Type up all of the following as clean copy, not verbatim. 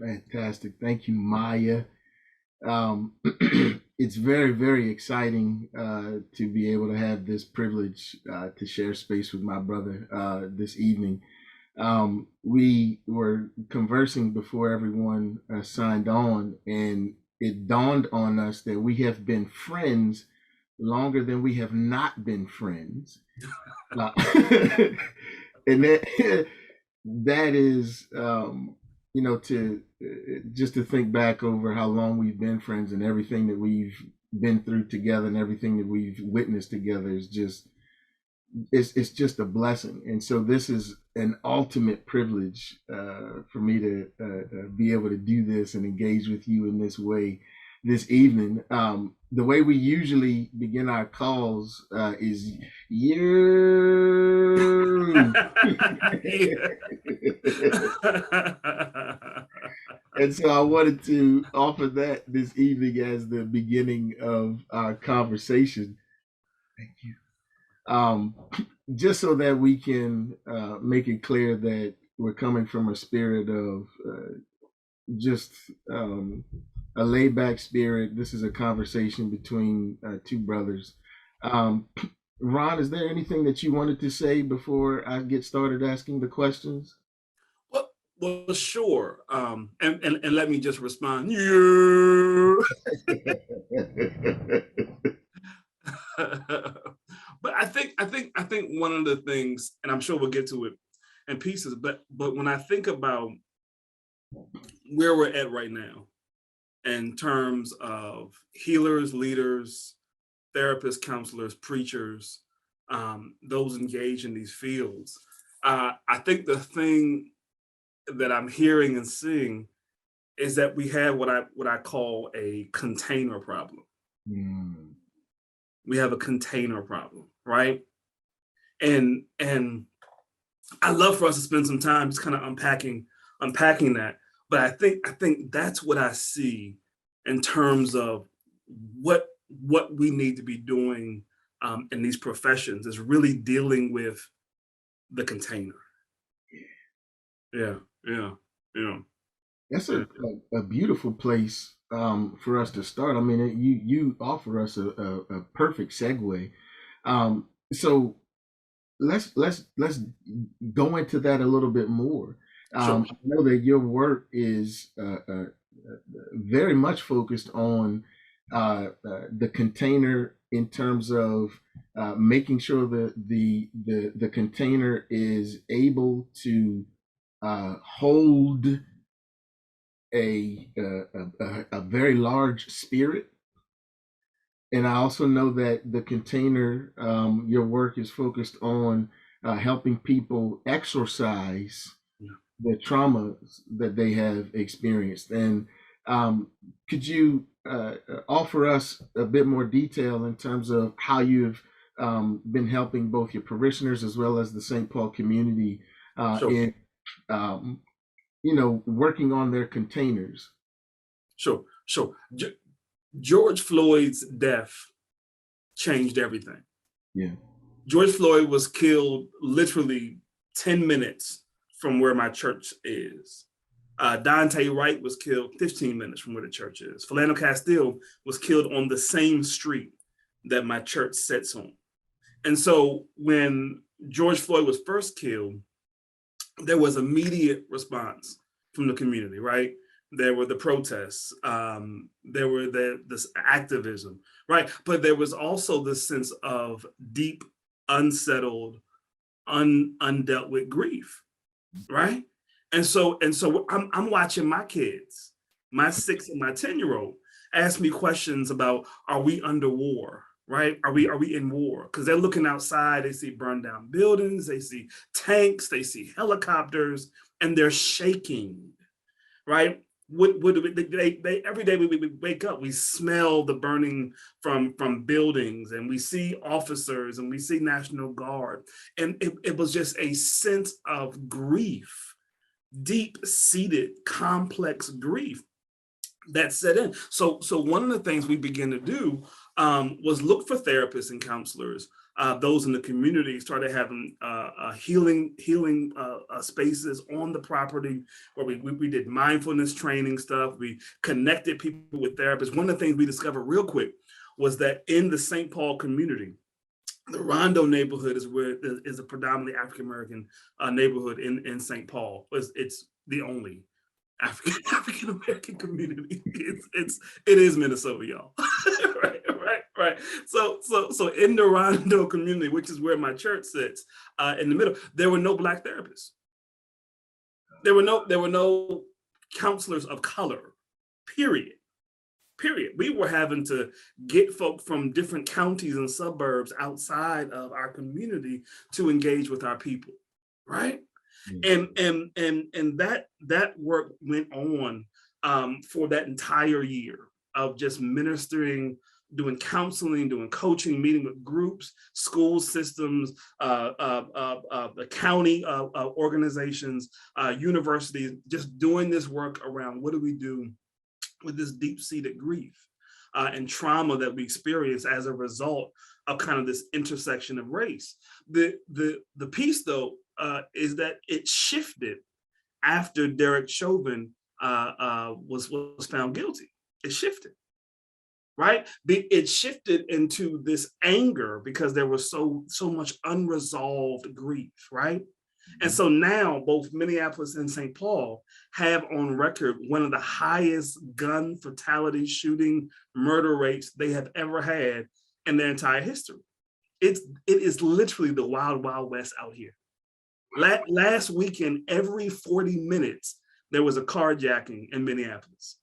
Fantastic. Thank you, Maya. It's very, very exciting to be able to have this privilege to share space with my brother this evening. We were conversing before everyone signed on, and it dawned on us that we have been friends longer than we have not been friends. Uh, and that is, to just to think back over how long we've been friends and everything that we've been through together and everything that we've witnessed together is just it's just a blessing. And so this is an ultimate privilege for me to be able to do this and engage with you in this way this evening. The way we usually begin our calls is you. And so I wanted to offer that this evening as the beginning of our conversation. Thank you. Um, just so that we can make it clear that we're coming from a spirit of just a laid back spirit. This is a conversation between two brothers. Um, Ron, is there anything that you wanted to say before I get started asking the questions? Well, sure. And let me just respond. Yeah. But I think one of the things, and I'm sure we'll get to it in pieces, but when I think about where we're at right now in terms of healers, leaders, therapists, counselors, preachers, those engaged in these fields, I think the thing that I'm hearing and seeing is that we have what I call a container problem. Mm. We have a container problem, right? And I love for us to spend some time just kind of unpacking that. But I think that's what I see in terms of what what we need to be doing in these professions is really dealing with the container. Yeah, yeah, yeah, That's yeah. a beautiful place for us to start. I mean, you offer us a perfect segue. So let's go into that a little bit more. Sure. I know that your work is very much focused on the container in terms of making sure that the container is able to hold a very large spirit. And I also know that the container, your work is focused on helping people exorcise Yeah. the traumas that they have experienced. And um, could you offer us a bit more detail in terms of how you've been helping both your parishioners as well as the St. Paul community Sure. in, um, working on their containers? Sure. Sure. George Floyd's death changed everything. Yeah. George Floyd was killed literally 10 minutes from where my church is. Dante Wright was killed 15 minutes from where the church is. Philando Castile was killed on the same street that my church sits on. And so when George Floyd was first killed, there was immediate response from the community, right? There were the protests, there were this activism, right? But there was also this sense of deep, unsettled, undealt with grief, right? And so I'm watching my kids, my 6 and my 10-year-old, ask me questions about, are we under war? Right? Are we in war? Because they're looking outside, they see burned down buildings, they see tanks, they see helicopters, and they're shaking, right? What do they every day we wake up, we smell the burning from buildings, and we see officers, and we see National Guard, and it was just a sense of grief, deep-seated, complex grief that set in. So one of the things we began to do was look for therapists and counselors those in the community started having healing spaces on the property where we did mindfulness training stuff. We connected people with therapists. One of the things we discovered real quick was that in the St. Paul community, the Rondo neighborhood is a predominantly African-American neighborhood in St. Paul. It's the only African-American community. It is Minnesota, y'all. Right. So in the Rondo community, which is where my church sits, in the middle, there were no Black therapists. There were no counselors of color, period. We were having to get folk from different counties and suburbs outside of our community to engage with our people, right? Mm-hmm. And that work went on for that entire year of just ministering, doing counseling, doing coaching, meeting with groups, school systems, the county organizations, universities, just doing this work around what do we do with this deep-seated grief and trauma that we experience as a result of kind of this intersection of race. The piece, though, is that it shifted after Derek Chauvin was found guilty. It shifted, right? It shifted into this anger because there was so much unresolved grief, right? And so now both Minneapolis and St. Paul have on record one of the highest gun fatality, shooting, murder rates they have ever had in their entire history. It is literally the wild, wild west out here. Last weekend, every 40 minutes, there was a carjacking in Minneapolis.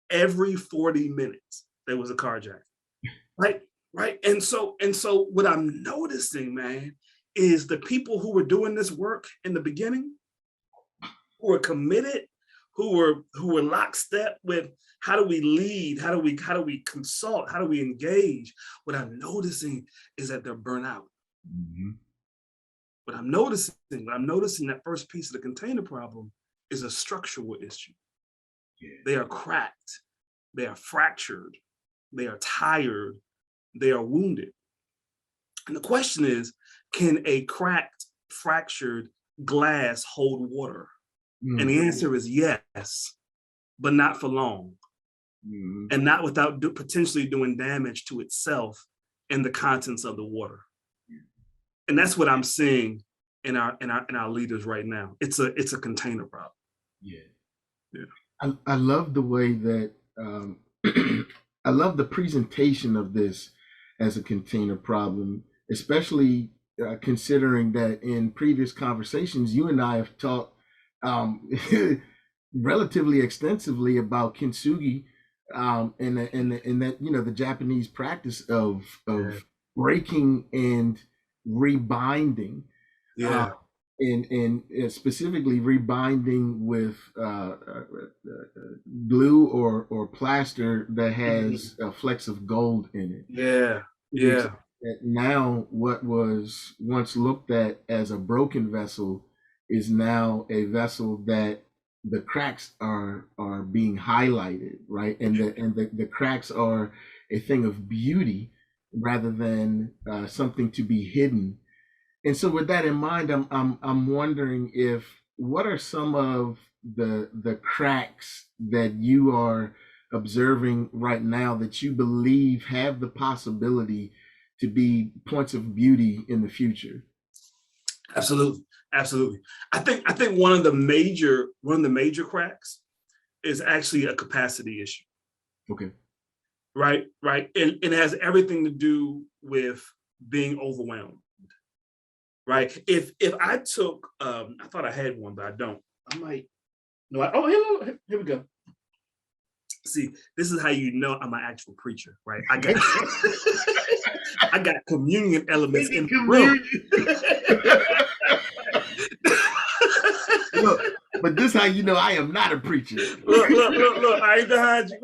Every 40 minutes, there was a carjacking. Right. And so what I'm noticing, man, is the people who were doing this work in the beginning, who were committed, who were lockstep with how do we lead, how do we consult, how do we engage. What I'm noticing is that they're burnt out. Mm-hmm. What I'm noticing that first piece of the container problem is a structural issue. Yeah. They are cracked, they are fractured, they are tired, they are wounded. And the question is, can a cracked, fractured glass hold water? Mm-hmm. And the answer is yes, but not for long. Mm-hmm. And not without potentially doing damage to itself and the contents of the water. And that's what I'm seeing in our leaders right now. It's a container problem. Yeah. I love the way that I love the presentation of this as a container problem, especially considering that in previous conversations, you and I have talked relatively extensively about kintsugi and that, you know, the Japanese practice of breaking and rebinding, and specifically rebinding with glue or plaster that has flecks of gold in it. Yeah. Now, what was once looked at as a broken vessel is now a vessel that the cracks are being highlighted, right? And the cracks are a thing of beauty rather than something to be hidden. And so, with that in mind, I'm wondering what are some of the cracks that you are observing right now that you believe have the possibility to be points of beauty in the future? Absolutely. I think one of the major cracks is actually a capacity issue. Okay. Right. And it has everything to do with being overwhelmed. Right. If I took, I thought I had one, but I don't. I might. No. Here we go. See, this is how you know I'm an actual preacher, right? I got communion elements in the room. Look, but this is how you know I am not a preacher. Look, I ain't behind you.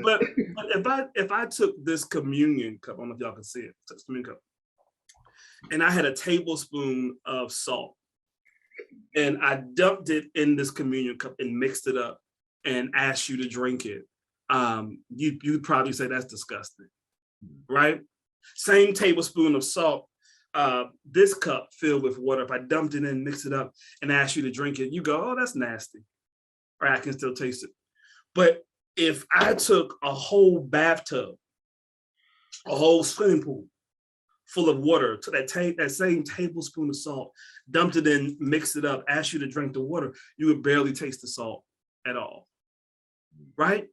but if I took this communion cup, I don't know if y'all can see it, communion cup, and I had a tablespoon of salt, and I dumped it in this communion cup and mixed it up and asked you to drink it, you'd probably say that's disgusting, right? Same tablespoon of salt, this cup filled with water, if I dumped it in, mix it up, and asked you to drink it, you go, oh, that's nasty, or I can still taste it. But if I took a whole bathtub, a whole swimming pool full of water, to that same tablespoon of salt, dumped it in, mixed it up, asked you to drink the water, you would barely taste the salt at all, right?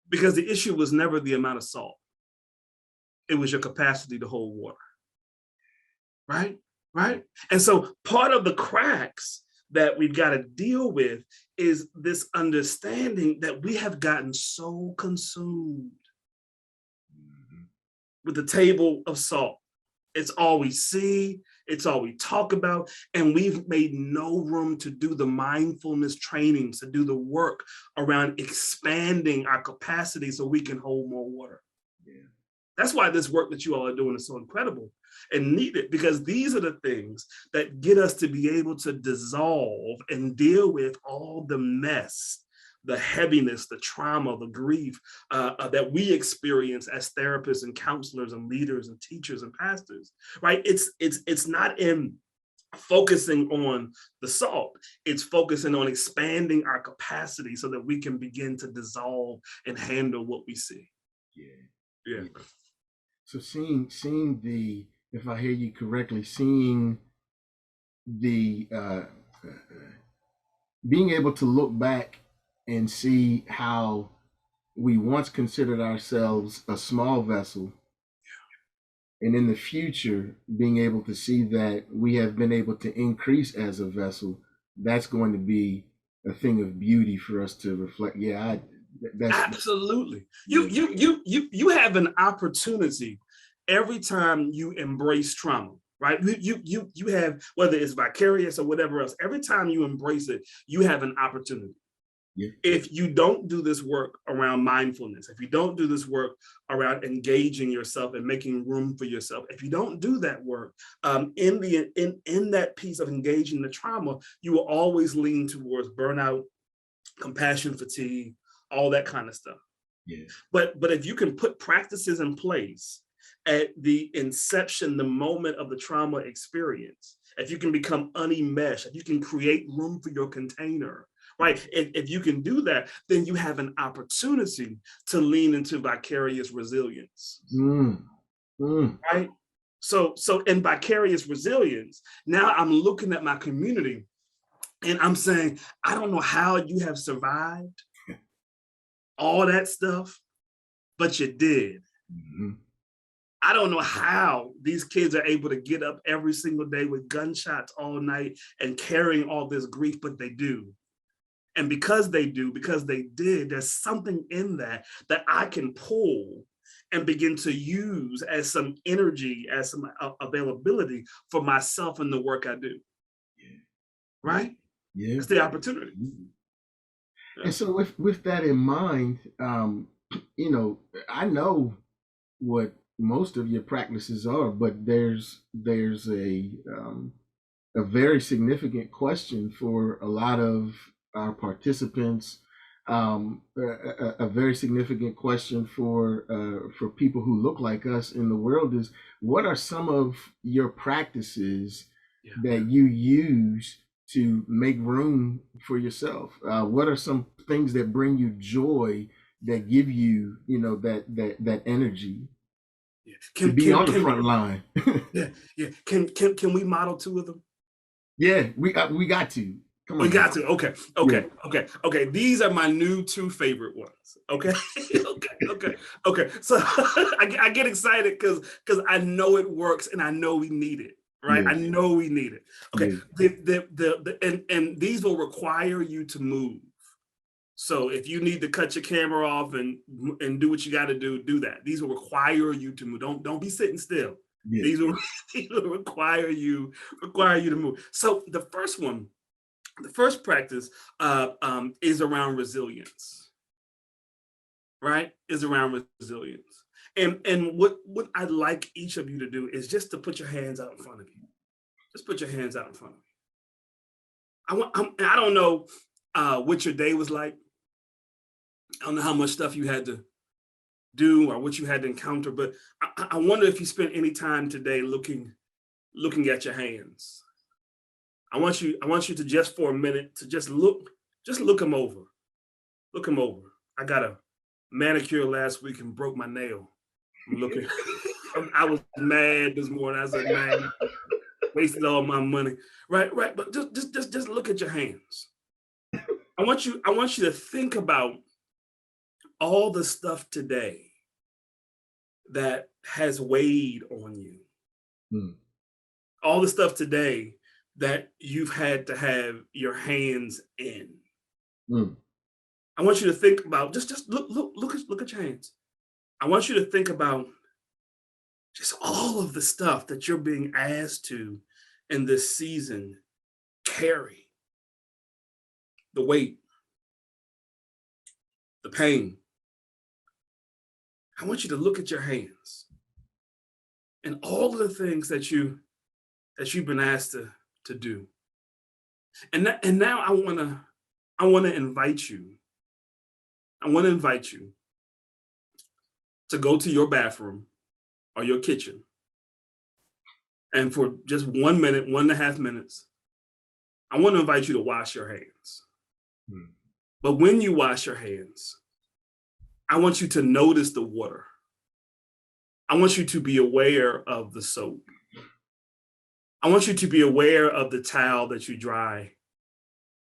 Because the issue was never the amount of salt. It was your capacity to hold water, right? Right? And so part of the cracks that we've got to deal with is this understanding that we have gotten so consumed with the table of salt. It's all we see, it's all we talk about, and we've made no room to do the mindfulness trainings, to do the work around expanding our capacity so we can hold more water. Yeah. That's why this work that you all are doing is so incredible and needed, because these are the things that get us to be able to dissolve and deal with all the mess, the heaviness, the trauma, the grief that we experience as therapists and counselors and leaders and teachers and pastors, right? It's not in focusing on the salt, it's focusing on expanding our capacity so that we can begin to dissolve and handle what we see. Yeah. So seeing the, if I hear you correctly, seeing the being able to look back and see how we once considered ourselves a small vessel, and in the future being able to see that we have been able to increase as a vessel, that's going to be a thing of beauty for us to reflect. That's absolutely. You have an opportunity every time you embrace trauma, right? You have, whether it's vicarious or whatever else, every time you embrace it, you have an opportunity. Yeah. If you don't do this work around mindfulness, if you don't do this work around engaging yourself and making room for yourself, if you don't do that work in that piece of engaging the trauma, you will always lean towards burnout, compassion fatigue, all that kind of stuff. Yeah. But if you can put practices in place at the inception, the moment of the trauma experience, if you can become unenmeshed, if you can create room for your container, right? If you can do that, then you have an opportunity to lean into vicarious resilience, right? So in vicarious resilience, now I'm looking at my community and I'm saying, I don't know how you have survived all that stuff, but you did. Mm-hmm. I don't know how these kids are able to get up every single day with gunshots all night and carrying all this grief, but they do. And because they did, there's something in that I can pull and begin to use as some energy, as some availability for myself and the work I do. Yeah. Right? Yeah. It's the opportunity. Yeah. And so with that in mind, I know what most of your practices are, but there's a very significant question for a lot of our participants, a very significant question for people who look like us in the world is, what are some of your practices that you use to make room for yourself? What are some things that bring you joy, that give you, that energy? Yeah. To be on the front line. Yeah. Can we model two of them? Yeah, we got to. Come on. We got to. Okay. These are my new two favorite ones. Okay. Okay. So I get excited because I know it works and I know we need it. Right. Yeah. I know we need it. Okay. Yeah. And these will require you to move. So if you need to cut your camera off and do what you got to do that. These will require you to move. Don't be sitting still. Yeah. These will require you to move. So the first practice is around resilience. Right? Is around resilience. And what I'd like each of you to do is just to put your hands out in front of you. Just put your hands out in front of you. I don't know what your day was like. I don't know how much stuff you had to do or what you had to encounter, but I wonder if you spent any time today looking at your hands. I want you to just for a minute to just look them over. Look them over. I got a manicure last week and broke my nail. I'm looking. I was mad this morning. I was like, man, wasted all my money. Right, right. But just look at your hands. I want you to think about all the stuff today that has weighed on you. Mm. All the stuff today that you've had to have your hands in. Mm. I want you to think about just look at your hands. I want you to think about just all of the stuff that you're being asked to in this season carry. The weight, the pain. I want you to look at your hands and all of the things that you've been asked to do. And now I want to invite you. I want to invite you to go to your bathroom or your kitchen. And for just 1 minute, 1.5 minutes, I want to invite you to wash your hands. Mm. But when you wash your hands, I want you to notice the water. I want you to be aware of the soap. I want you to be aware of the towel that you dry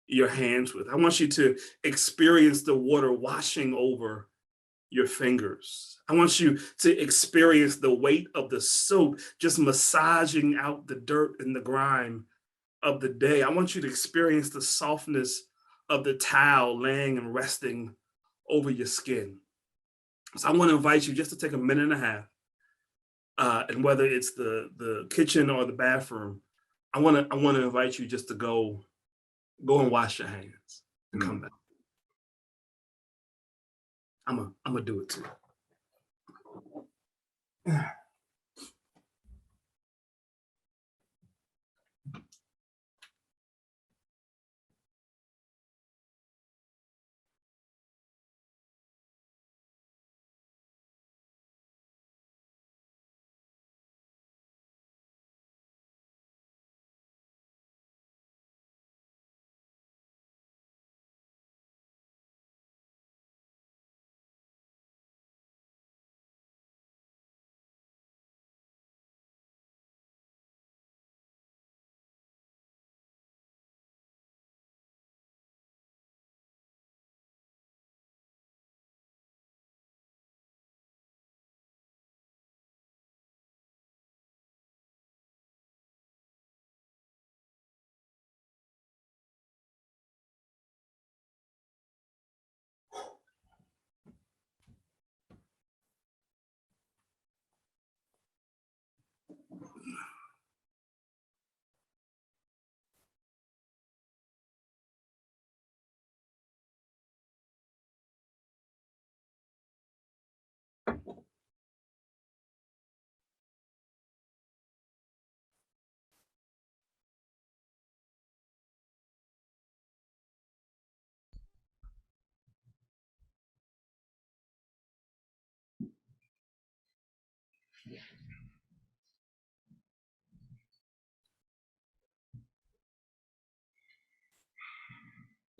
your hands with. I want you to experience the water washing over your fingers. I want you to experience the weight of the soap just massaging out the dirt and the grime of the day. I want you to experience the softness of the towel laying and resting over your skin. So I want to invite you just to take 1.5 minutes, and whether it's the kitchen or the bathroom, I want to invite you just to go and wash your hands and come back. I'm gonna do it too.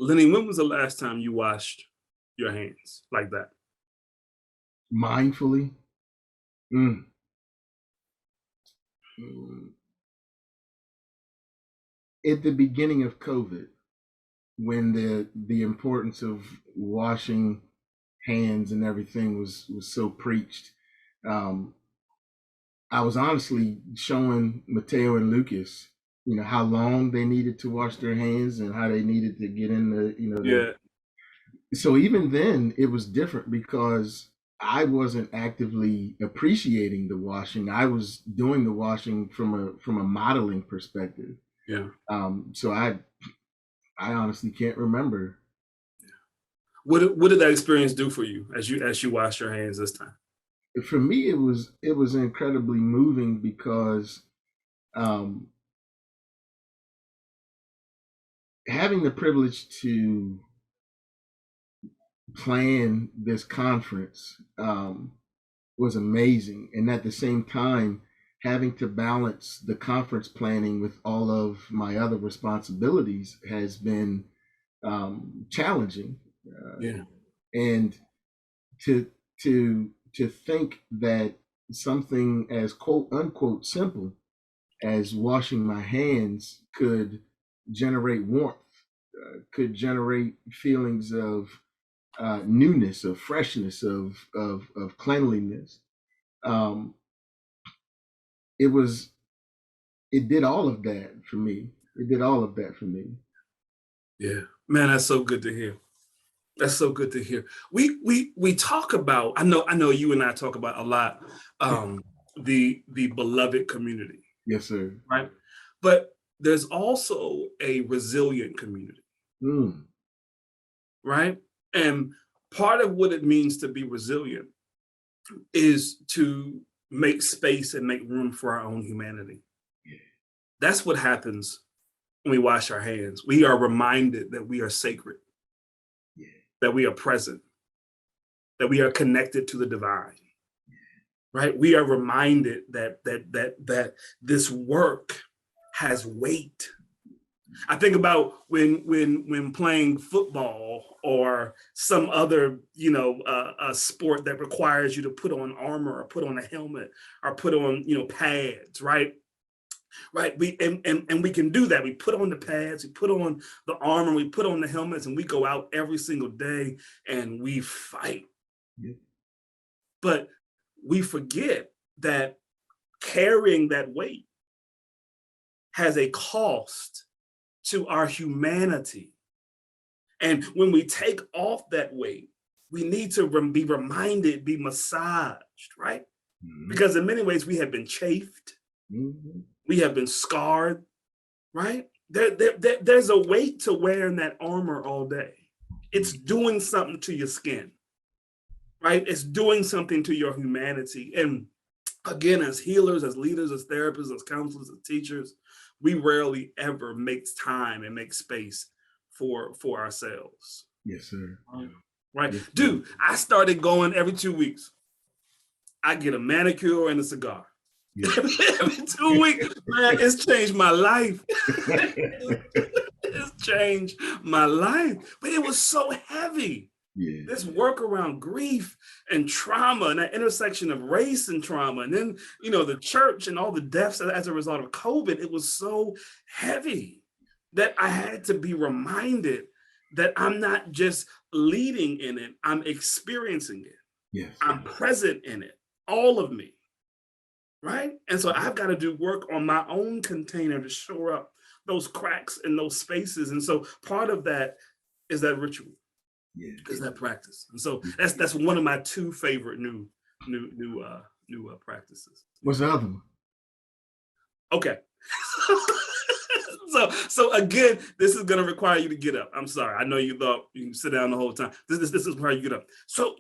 Lenny, when was the last time you washed your hands like that? Mindfully. Mm. Mm. At the beginning of COVID, when the importance of washing hands and everything was so preached, um, I was honestly showing Mateo and Lucas, how long they needed to wash their hands and how they needed to get in Yeah. so even then it was different because I wasn't actively appreciating the washing. I was doing the washing from a modeling perspective. Yeah. So I honestly can't remember. What did that experience do for you as you wash your hands this time? For me, it was incredibly moving because um, having the privilege to plan this conference was amazing. And at the same time, having to balance the conference planning with all of my other responsibilities has been challenging. Yeah. And to think that something as quote unquote simple as washing my hands could generate warmth, could generate feelings of newness, of freshness, of cleanliness. Um, it was, it did all of that for me. It did all of that for me. Yeah, man, that's so good to hear. That's so good to hear. We talk about, I know you and I talk about a lot, the beloved community, Yes, sir. right? But there's also a resilient community, right? And part of what it means to be resilient is to make space and make room for our own humanity. Yeah. That's what happens when we wash our hands. We are reminded that we are sacred, Yeah. that we are present, that we are connected to the divine, right? We are reminded that this work has weight. I think about when playing football or some other a sport that requires you to put on armor or put on a helmet or put on pads, right? Right. And we can do that. We put on the pads, we put on the armor, we put on the helmets, and we go out every single day and we fight. Yeah. But we forget that carrying that weight has a cost to our humanity. And when we take off that weight, we need to be reminded, be massaged, right? Mm-hmm. Because in many ways we have been chafed. Mm-hmm. We have been scarred, right? There's a weight to wearing that armor all day. It's doing something to your skin, right? It's doing something to your humanity. And again, as healers, as leaders, as therapists, as counselors, as teachers, we rarely ever make time and make space for ourselves. Yes, sir. Right? Yes, dude, I started going every 2 weeks. I get a manicure and a cigar. Yeah. Every 2 weeks, man, it's changed my life. It's changed my life. But it was so heavy. Yeah. This work around grief and trauma and that intersection of race and trauma. And then, the church and all the deaths as a result of COVID, it was so heavy that I had to be reminded that I'm not just leading in it, I'm experiencing it. Yes. I'm present in it, all of me. Right? And so I've got to do work on my own container to shore up those cracks in those spaces. And so part of that is that ritual. Yeah. Is that practice. And so that's one of my two favorite new practices. What's the other one? Okay. So again, this is going to require you to get up. I'm sorry. I know you thought you can sit down the whole time. This is require you to get up. So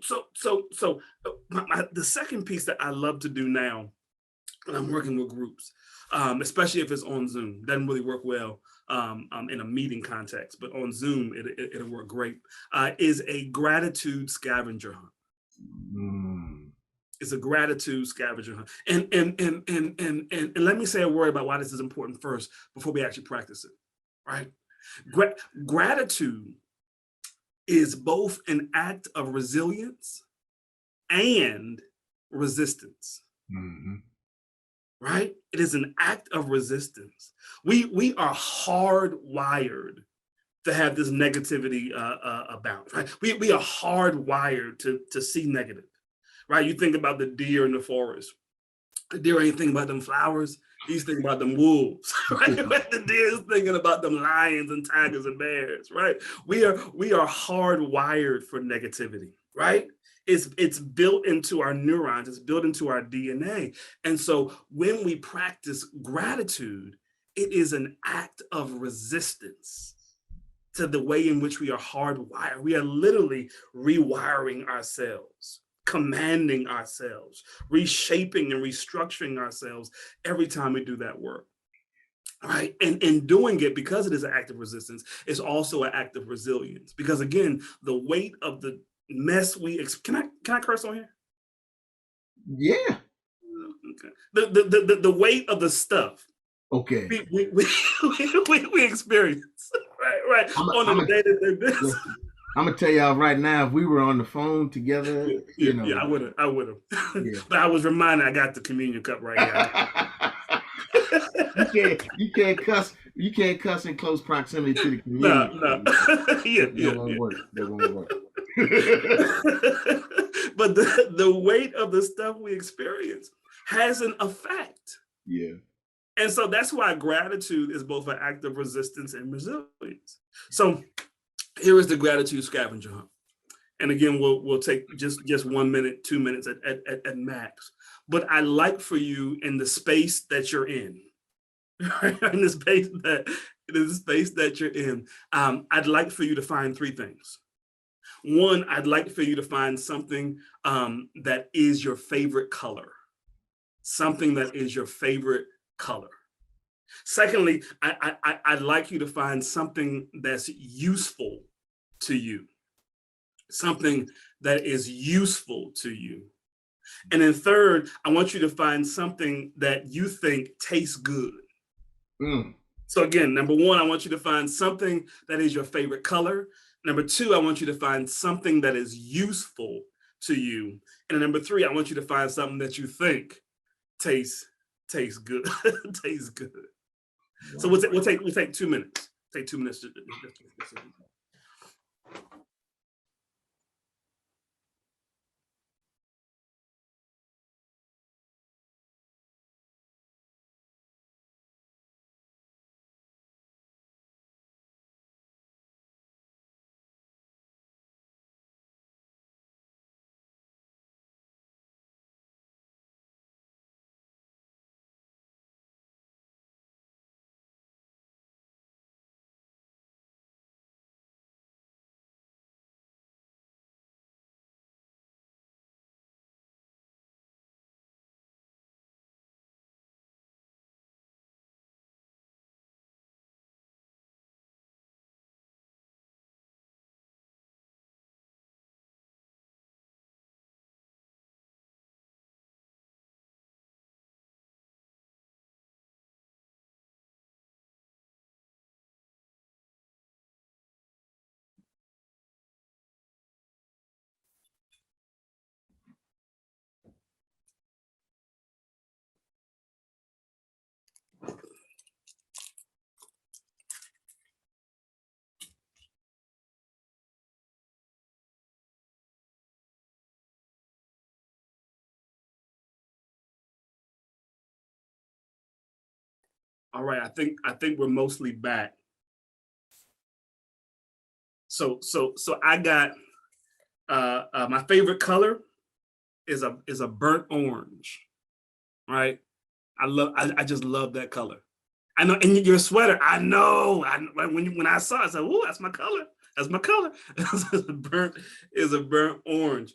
the second piece that I love to do now when I'm working with groups, especially if it's on Zoom, doesn't really work well in a meeting context, but on Zoom, it'll work great, is a gratitude scavenger hunt. It's a gratitude scavenger hunt. And let me say a word about why this is important first before we actually practice it, right? Gratitude is both an act of resilience and resistance. Mm-hmm. Right? It is an act of resistance. We are hardwired to have this negativity about, right? We are hardwired to see negative, right? You think about the deer in the forest. The deer ain't thinking about them flowers. He's thinking about them wolves, right? The deer is thinking about them lions and tigers and bears, right? We are hardwired for negativity, right? It's built into our neurons, it's built into our DNA. And so when we practice gratitude, it is an act of resistance to the way in which we are hardwired. We are literally rewiring ourselves, commanding ourselves, reshaping and restructuring ourselves every time we do that work. All right. And in doing it, because it is an act of resistance, it's also an act of resilience. Because again, the weight of the mess can I curse on here? Yeah. Okay. The weight of the stuff Okay. we experience right on a I'm day-to-day basis. gonna tell y'all right now, if we were on the phone together, Yeah, I would have. Yeah. But I was reminded I got the communion cup right here. You can't cuss in close proximity to the No, communion. no. Yeah, That won't work. That won't work. But the weight of the stuff we experience has an effect. Yeah. And so that's why gratitude is both an act of resistance and resilience. So here is the gratitude scavenger hunt. And again, we'll take just 1 minute, 2 minutes at max. But I like for you in the space that you're in, in the space that you're in, I'd like for you to find three things. One, I'd like for you to find something that is your favorite color. Something that is your favorite color. Secondly, I'd like you to find something that's useful to you. Something that is useful to you. And then third, I want you to find something that you think tastes good. Mm. So again, number one, I want you to find something that is your favorite color. Number two, I want you to find something that is useful to you. And then number three, I want you to find something that you think tastes good. Tastes good. Wow. So we'll take 2 minutes. Take 2 minutes. All right, I think we're mostly back. So I got my favorite color is a burnt orange, right? I just love that color. I know, and your sweater, I know. When I saw it, I said, "Oh, that's my color. That's my color." is a burnt orange.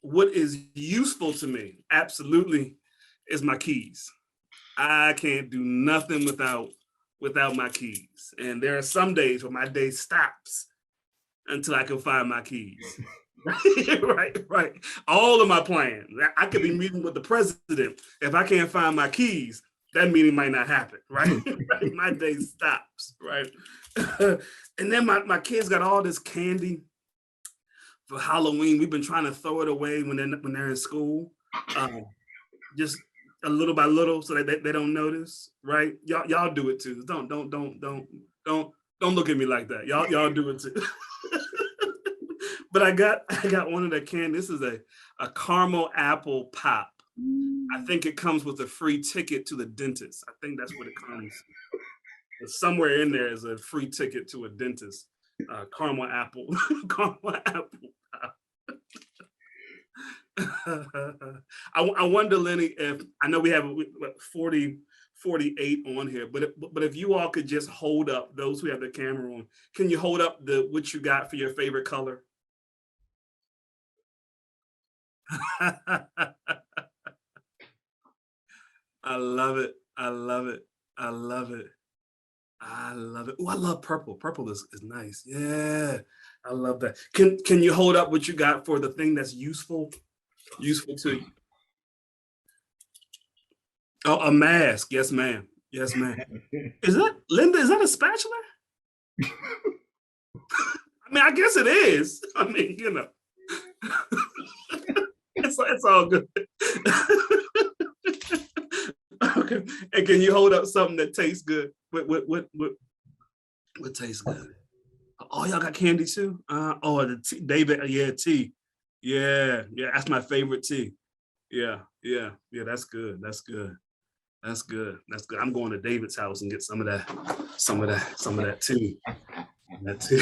What is useful to me, absolutely, is my keys. I can't do nothing without my keys. And there are some days where my day stops until I can find my keys. right. All of my plans. I could be meeting with the president. If I can't find my keys, that meeting might not happen, right? My day stops, right? And then my kids got all this candy for Halloween. We've been trying to throw it away when they're in school. Just a little by little so that they don't notice, right? Y'all do it too. Don't look at me like that. Y'all do it too. But I got one of the candy. This is a caramel apple pop. I think it comes with a free ticket to the dentist. I think that's what it comes. Somewhere in there is a free ticket to a dentist. Caramel apple pop. I wonder, Lenny, if I know we have 48 on here, but if you all could just hold up, those who have the camera on, can you hold up what you got for your favorite color? I love it. I love it. I love it. I love it. Oh, I love purple. Purple is nice. Yeah, I love that. Can you hold up what you got for the thing that's useful to you? Oh, a mask. Yes, ma'am. Yes, ma'am. Is that, Linda? Is that a spatula? I mean, I guess it is. I mean, you know, it's all good. Okay. And can you hold up something that tastes good? What tastes good? Oh, y'all got candy too? Oh, the tea, David. Yeah, tea. Yeah, that's my favorite tea. Yeah. That's good. That's good. I'm going to David's house and get some of that tea. That tea.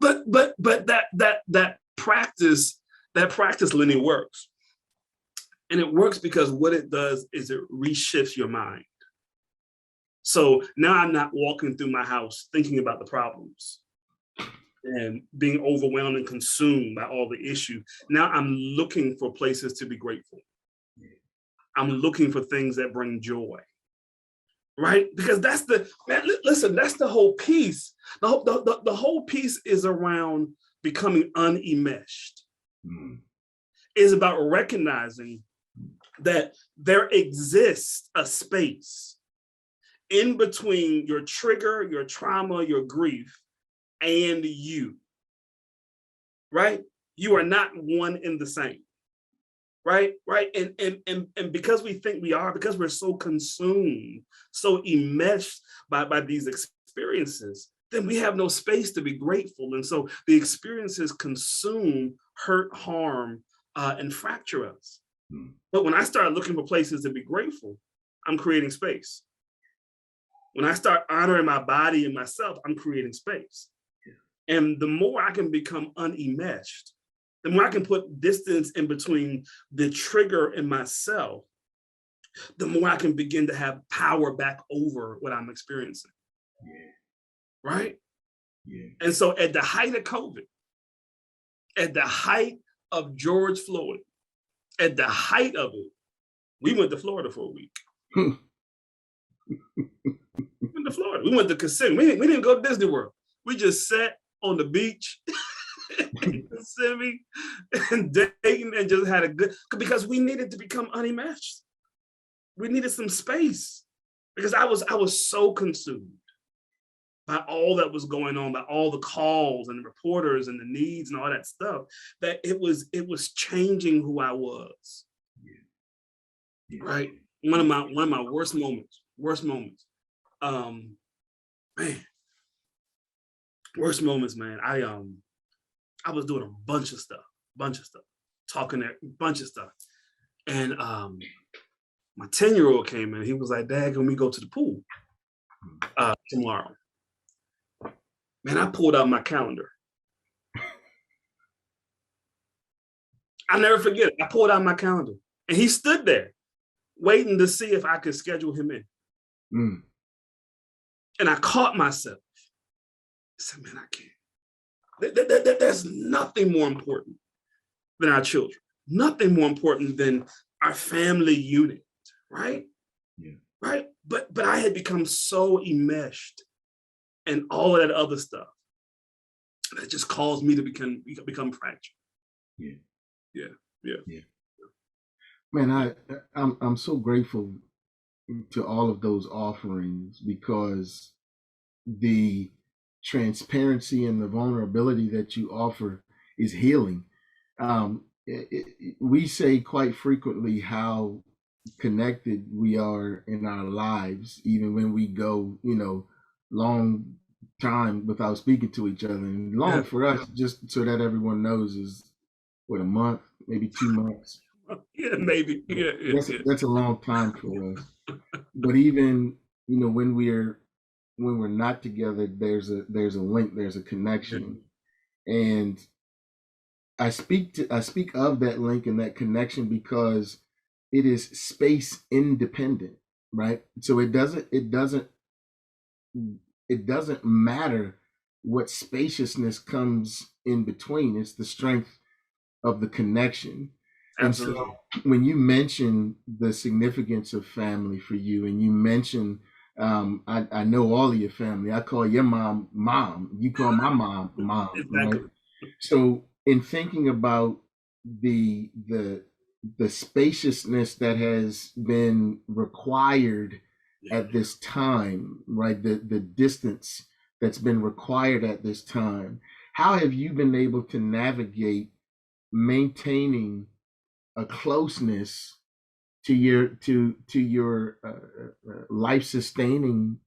but that practice, Lenny, works. And it works because what it does is it reshifts your mind. So now I'm not walking through my house thinking about the problems and being overwhelmed and consumed by all the issues. Now I'm looking for places to be grateful. I'm looking for things that bring joy, right? Because that's that's the whole piece. The whole piece is around becoming unenmeshed. Is about recognizing that there exists a space in between your trigger, your trauma, your grief, and you, right? You are not one and the same, right? And because we think we are, because we're so consumed, so enmeshed by these experiences, then we have no space to be grateful. And so the experiences consume, hurt, harm, and fracture us. But when I start looking for places to be grateful, I'm creating space. When I start honoring my body and myself, I'm creating space. And the more I can become unenmeshed, the more I can put distance in between the trigger and myself, the more I can begin to have power back over what I'm experiencing. Right? And so at the height of COVID, at the height of George Floyd, at the height of it, we went to Florida for a week. We went to Florida. We went to Kissimmee. We didn't go to Disney World. We just sat on the beach in Kissimmee and Dayton and just had a good, because we needed to become unenmeshed. We needed some space because I was so consumed by all that was going on, by all the calls and the reporters and the needs and all that stuff, that it was changing who I was. Right? One of my worst moments. Man. Worst moments, man. I was doing a bunch of stuff, talking there, bunch of stuff. And my 10-year-old came in. He was like, "Dad, can we go to the pool tomorrow?" Man, I pulled out my calendar. I'll never forget it. I pulled out my calendar and he stood there waiting to see if I could schedule him in. And I caught myself. I said, man, I can't. There's nothing more important than our children. Nothing more important than our family unit, right? Right? But I had become so enmeshed and all of that other stuff that just caused me to become fractured. Yeah. Man, I'm so grateful to all of those offerings because the transparency and the vulnerability that you offer is healing. We say quite frequently how connected we are in our lives, even when we go, long time without speaking to each other. And long for us, just so that everyone knows, is what, a month, maybe 2 months. Yeah, maybe. That's a long time for us. But even when we're not together, there's a link, there's a connection, and I speak of that link and that connection because it is space independent, right? So it doesn't matter what spaciousness comes in between. It's the strength of the connection. Absolutely. And so when you mention the significance of family for you, and you mention I know all of your family. I call your mom mom. You call my mom mom, right? Exactly. So in thinking about the the spaciousness that has been required Yeah. at this time, right? The distance that's been required at this time. How have you been able to navigate maintaining a closeness to your life sustaining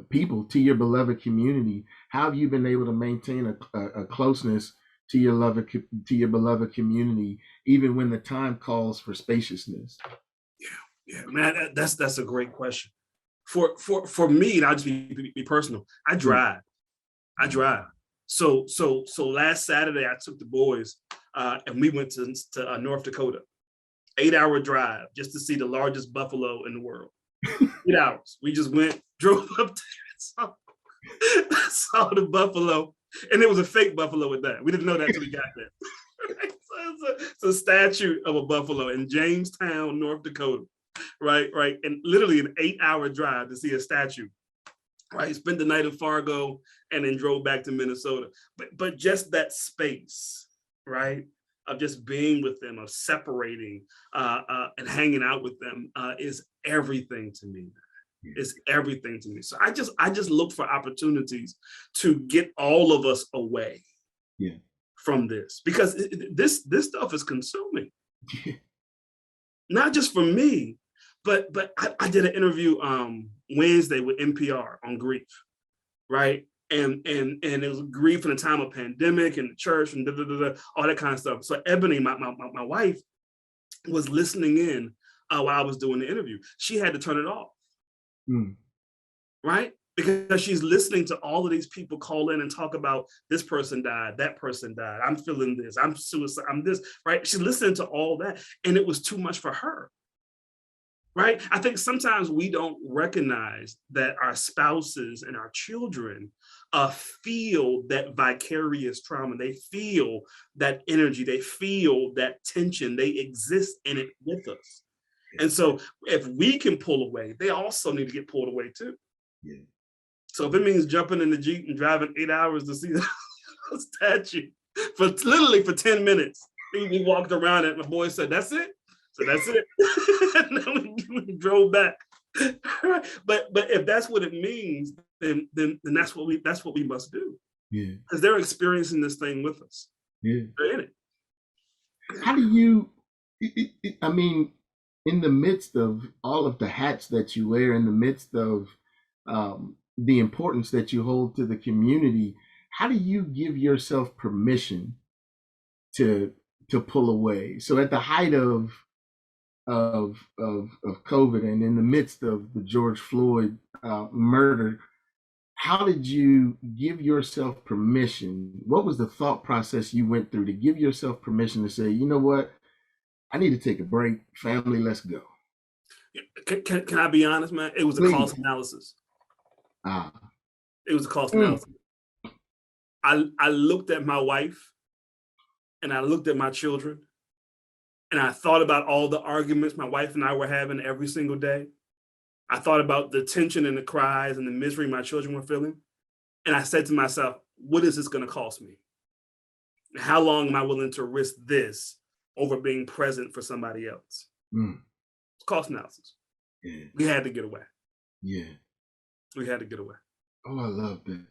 people, to your beloved community? How have you been able to maintain a closeness to your beloved community, even when the time calls for spaciousness? Yeah, man, that's a great question. For me, and I'll just be personal. I Mm. drive. I drive. So last Saturday I took the boys and we went to North Dakota. 8-hour drive just to see the largest buffalo in the world. 8 hours. We just went, drove up there, saw the buffalo, and it was a fake buffalo at that. We didn't know that until we got there. So it's a statue of a buffalo in Jamestown, North Dakota. Right. And literally an 8-hour drive to see a statue. Right. Spent the night in Fargo and then drove back to Minnesota. But just that space, right, of just being with them, of separating and hanging out with them is everything to me. It's everything to me. So I just look for opportunities to get all of us away Yeah. from this, because this stuff is consuming, not just for me, but I did an interview Wednesday with NPR on grief, right? And it was grief in a time of pandemic and the church and all that kind of stuff. So Ebony, my wife, was listening in while I was doing the interview. She had to turn it off, right? Because she's listening to all of these people call in and talk about this person died, that person died, I'm feeling this, I'm suicide, I'm this, right? She's listening to all that, and it was too much for her. Right? I think sometimes we don't recognize that our spouses and our children feel that vicarious trauma. They feel that energy. They feel that tension. They exist in it with us. And so if we can pull away, they also need to get pulled away too. Yeah. So if it means jumping in the Jeep and driving 8 hours to see the statue for literally for 10 minutes, we walked around it. My boy said, "That's it." So that's it. And then we drove back. But if that's what it means, then that's what we must do. Yeah. Because they're experiencing this thing with us. Yeah. They're in it. How do you, I mean, in the midst of all of the hats that you wear, in the midst of the importance that you hold to the community, how do you give yourself permission to pull away? So at the height of COVID and in the midst of the George Floyd murder, how did you give yourself permission? What was the thought process you went through to give yourself permission to say, you know what, I need to take a break, family, let's go? Can I be honest, man? It was a Please. cost analysis. Ah. It was a cost analysis. I looked at my wife and I looked at my children and I thought about all the arguments my wife and I were having every single day. I thought about the tension and the cries and the misery my children were feeling. And I said to myself, what is this going to cost me? How long am I willing to risk this over being present for somebody else? It's cost analysis. Yeah. We had to get away. Yeah. We had to get away. Oh, I love that.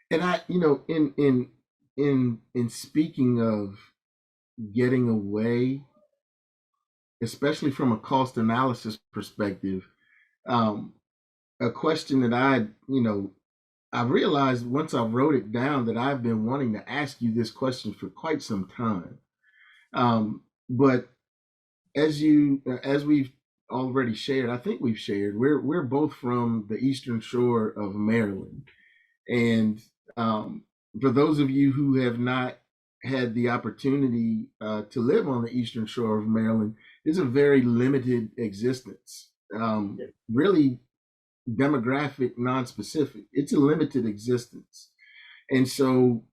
And I, in speaking of getting away, especially from a cost analysis perspective, a question that I realized once I wrote it down that I've been wanting to ask you this question for quite some time. But as we've already shared, I think we've shared, we're both from the Eastern Shore of Maryland. And for those of you who have not had the opportunity to live on the Eastern Shore of Maryland, it's a very limited existence. Really demographic, non-specific. It's a limited existence. And so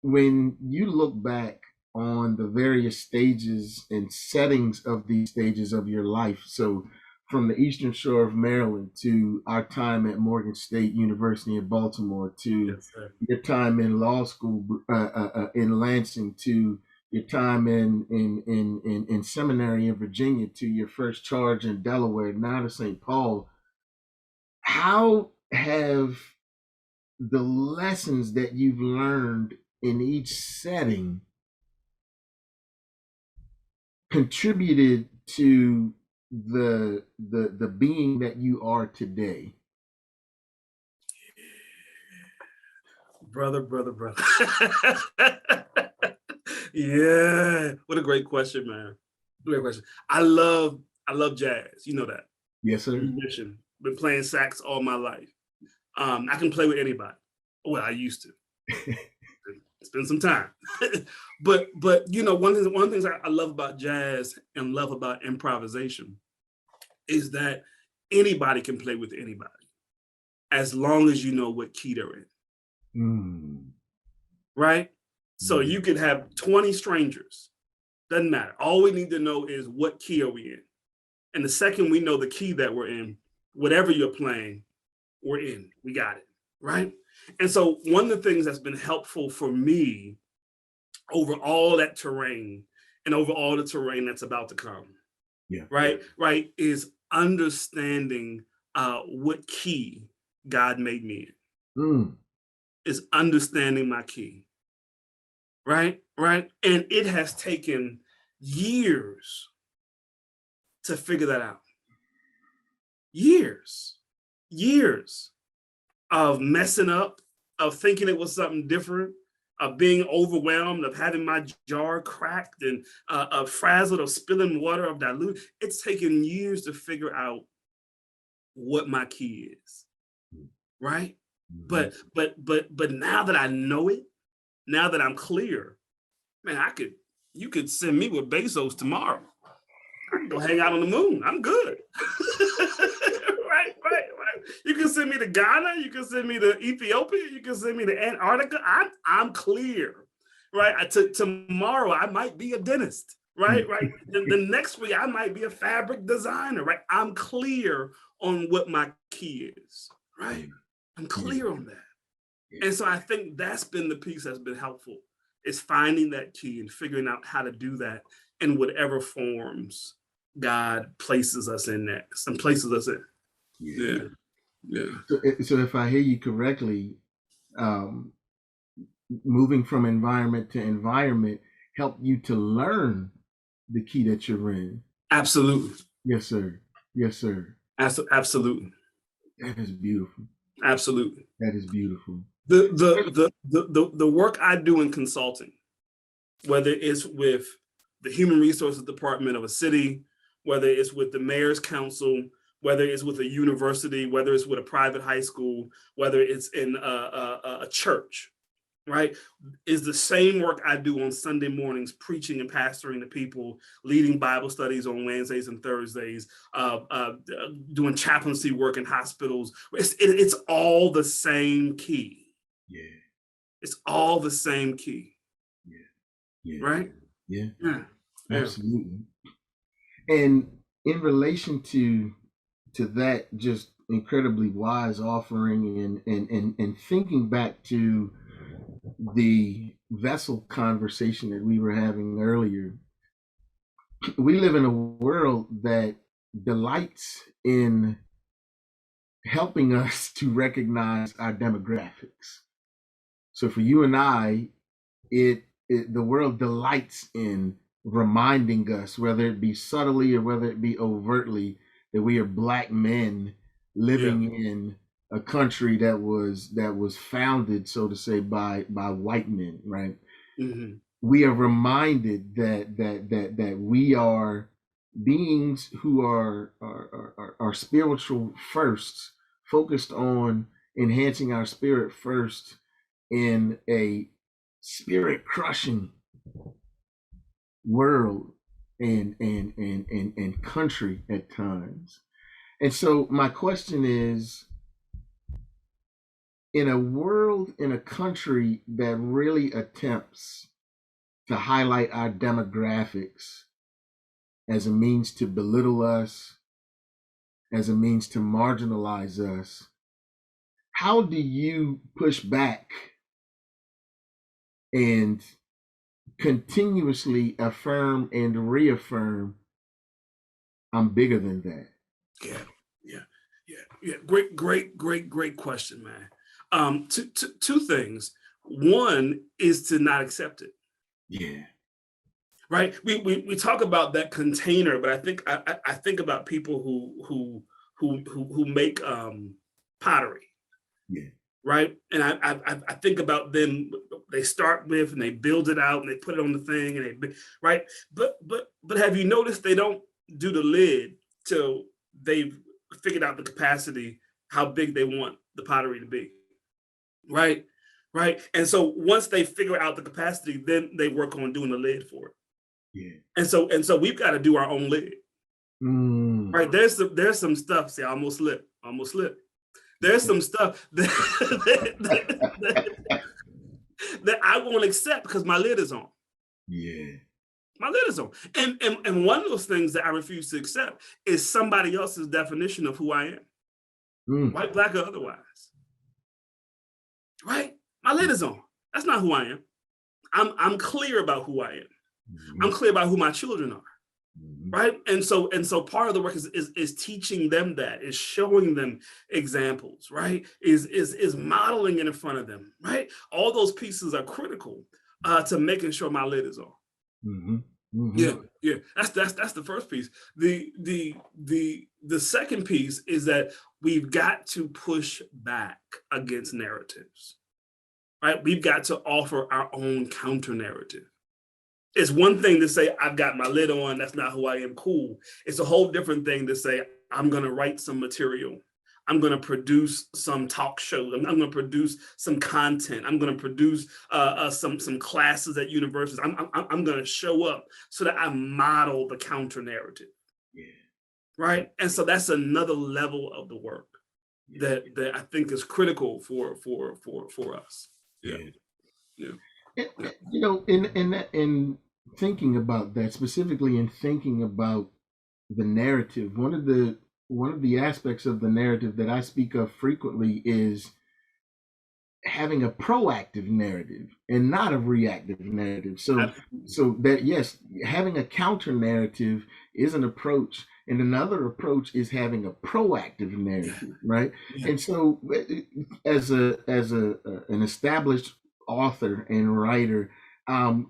when you look back on the various stages and settings of these stages of your life, so from the Eastern Shore of Maryland to our time at Morgan State University in Baltimore to Yes, sir. your time in law school in Lansing to your time in seminary in Virginia to your first charge in Delaware, now to St. Paul. How have the lessons that you've learned in each setting contributed to the being that you are today? Brother. Yeah, what a great question, man. Great question. I love jazz. You know that. Yes, sir. Musician. Been playing sax all my life. I can play with anybody. Well, I used to. Spend some time. but you know, one of the things I love about jazz and love about improvisation is that anybody can play with anybody as long as you know what key they're in. Right? So you could have 20 strangers. Doesn't matter. All we need to know is what key are we in. And the second we know the key that we're in, whatever you're playing, we're in. We got it. Right? And so one of the things that's been helpful for me over all that terrain and over all the terrain that's about to come, right, is understanding what key God made me in. Is understanding my key. Right? And it has taken years to figure that out. Years of messing up, of thinking it was something different, of being overwhelmed, of having my jar cracked and of frazzled, of spilling water, of dilute. It's taken years to figure out what my key is, right? But now that I know it, now that I'm clear, man, you could send me with Bezos tomorrow. I can go hang out on the moon. I'm good. Right. You can send me to Ghana. You can send me to Ethiopia. You can send me to Antarctica. I'm clear. Right. Tomorrow I might be a dentist. Right. The next week I might be a fabric designer. Right. I'm clear on what my key is. Right. I'm clear on that. And so I think that's been the piece that's been helpful, is finding that key and figuring out how to do that in whatever forms God places us in next and places us in. Yeah. So if I hear you correctly, moving from environment to environment helped you to learn the key that you're in. Absolutely. Yes, sir. Absolutely. That is beautiful. Absolutely. That is beautiful. The work I do in consulting, whether it's with the human resources department of a city, whether it's with the mayor's council, whether it's with a university, whether it's with a private high school, whether it's in a church, right, is the same work I do on Sunday mornings, preaching and pastoring the people, leading Bible studies on Wednesdays and Thursdays, doing chaplaincy work in hospitals. It's all the same key. Yeah. It's all the same key. Yeah. Right? Yeah. Absolutely. And in relation to that just incredibly wise offering and thinking back to the vessel conversation that we were having earlier, we live in a world that delights in helping us to recognize our demographics. So for you and I, the world delights in reminding us, whether it be subtly or whether it be overtly, that we are Black men living in a country that was founded, so to say, by white men, right? We are reminded that we are beings who are spiritual first, focused on enhancing our spirit first in a spirit crushing world and country at times. And so my question is, in a world, in a country that really attempts to highlight our demographics as a means to belittle us, as a means to marginalize us, how do you push back and continuously affirm and reaffirm I'm bigger than that? Yeah, yeah, yeah. Great question, man. Two things. One is to not accept it. Yeah. Right. We talk about that container, but I think about people who make pottery, Yeah. right? And I think about them. They start with and they build it out and they put it on the thing and they right. But have you noticed they don't do the lid till they've figured out the capacity, how big they want the pottery to be, right? Right. And so once they figure out the capacity, then they work on doing the lid for it. Yeah. And so we've got to do our own lid, Mm. right? There's some stuff. See, I almost slipped. There's some stuff that I won't accept because my lid is on. Yeah. My lid is on. And one of those things that I refuse to accept is somebody else's definition of who I am, Mm. white, black, or otherwise. Right? My lid is on. That's not who I am. I'm clear about who I am. I'm clear about who my children are. Right. And so part of the work is teaching them that, is showing them examples, right? Is modeling it in front of them, right? All those pieces are critical to making sure my lid is on. Mm-hmm. Mm-hmm. Yeah. That's the first piece. The second piece is that we've got to push back against narratives, right? We've got to offer our own counter narrative. It's one thing to say, I've got my lid on, that's not who I am, cool. It's a whole different thing to say, I'm going to write some material. I'm going to produce some talk shows. I'm going to produce some content. I'm going to produce some classes at universities. I'm going to show up so that I model the counter narrative. Yeah. Right. And so that's another level of the work Yeah. that I think is critical for us. Yeah. Yeah. Yeah. You know, in thinking about that, specifically in thinking about the narrative, one of the aspects of the narrative that I speak of frequently is having a proactive narrative and not a reactive narrative. So that, yes, having a counter narrative is an approach, and another approach is having a proactive narrative, right? Yeah. And so as a an established author and writer,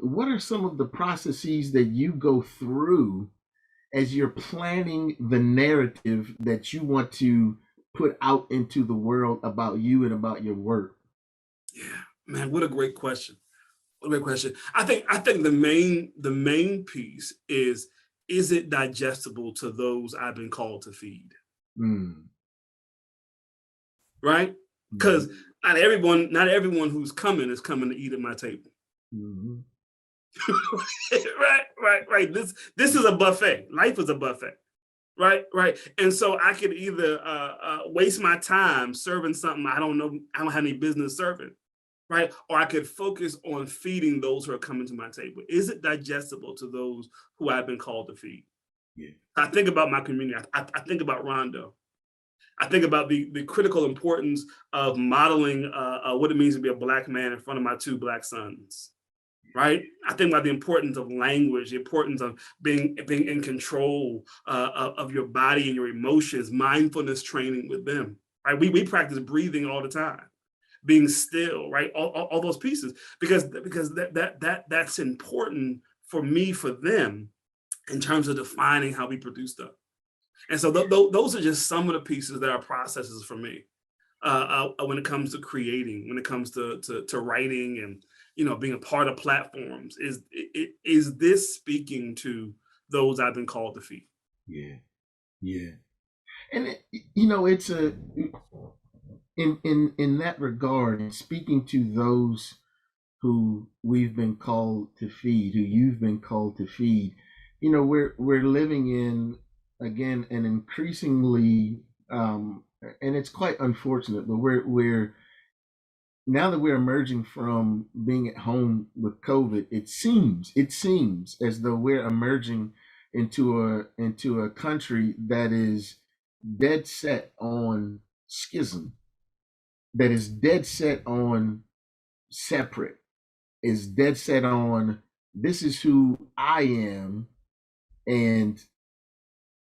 what are some of the processes that you go through as you're planning the narrative that you want to put out into the world about you and about your work? Yeah, man, what a great question. What a great question. I think the main piece is it digestible to those I've been called to feed? Mm. Right? Because Mhm. not everyone who's coming is coming to eat at my table. Mhm. Right. This is a buffet. Life is a buffet. Right. And so I could either waste my time serving something I don't have any business serving, right? Or I could focus on feeding those who are coming to my table. Is it digestible to those who I've been called to feed? Yeah. I think about my community. I think about Rondo. I think about the critical importance of modeling what it means to be a Black man in front of my two Black sons. Right. I think about the importance of language, the importance of being in control of your body and your emotions, mindfulness training with them. Right. We practice breathing all the time, being still, right? All those pieces, because that's important for me, for them, in terms of defining how we produce stuff. And so those are just some of the pieces that are processes for me when it comes to creating, when it comes to writing, and being a part of platforms. Is this speaking to those I've been called to feed? Yeah. Yeah. And it's a in that regard, speaking to those who we've been called to feed, who you've been called to feed, we're living in, again, an increasingly and it's quite unfortunate, but we're now that we're emerging from being at home with COVID, it seems as though we're emerging into a country that is dead set on schism, that is dead set on separate, is dead set on this is who I am, and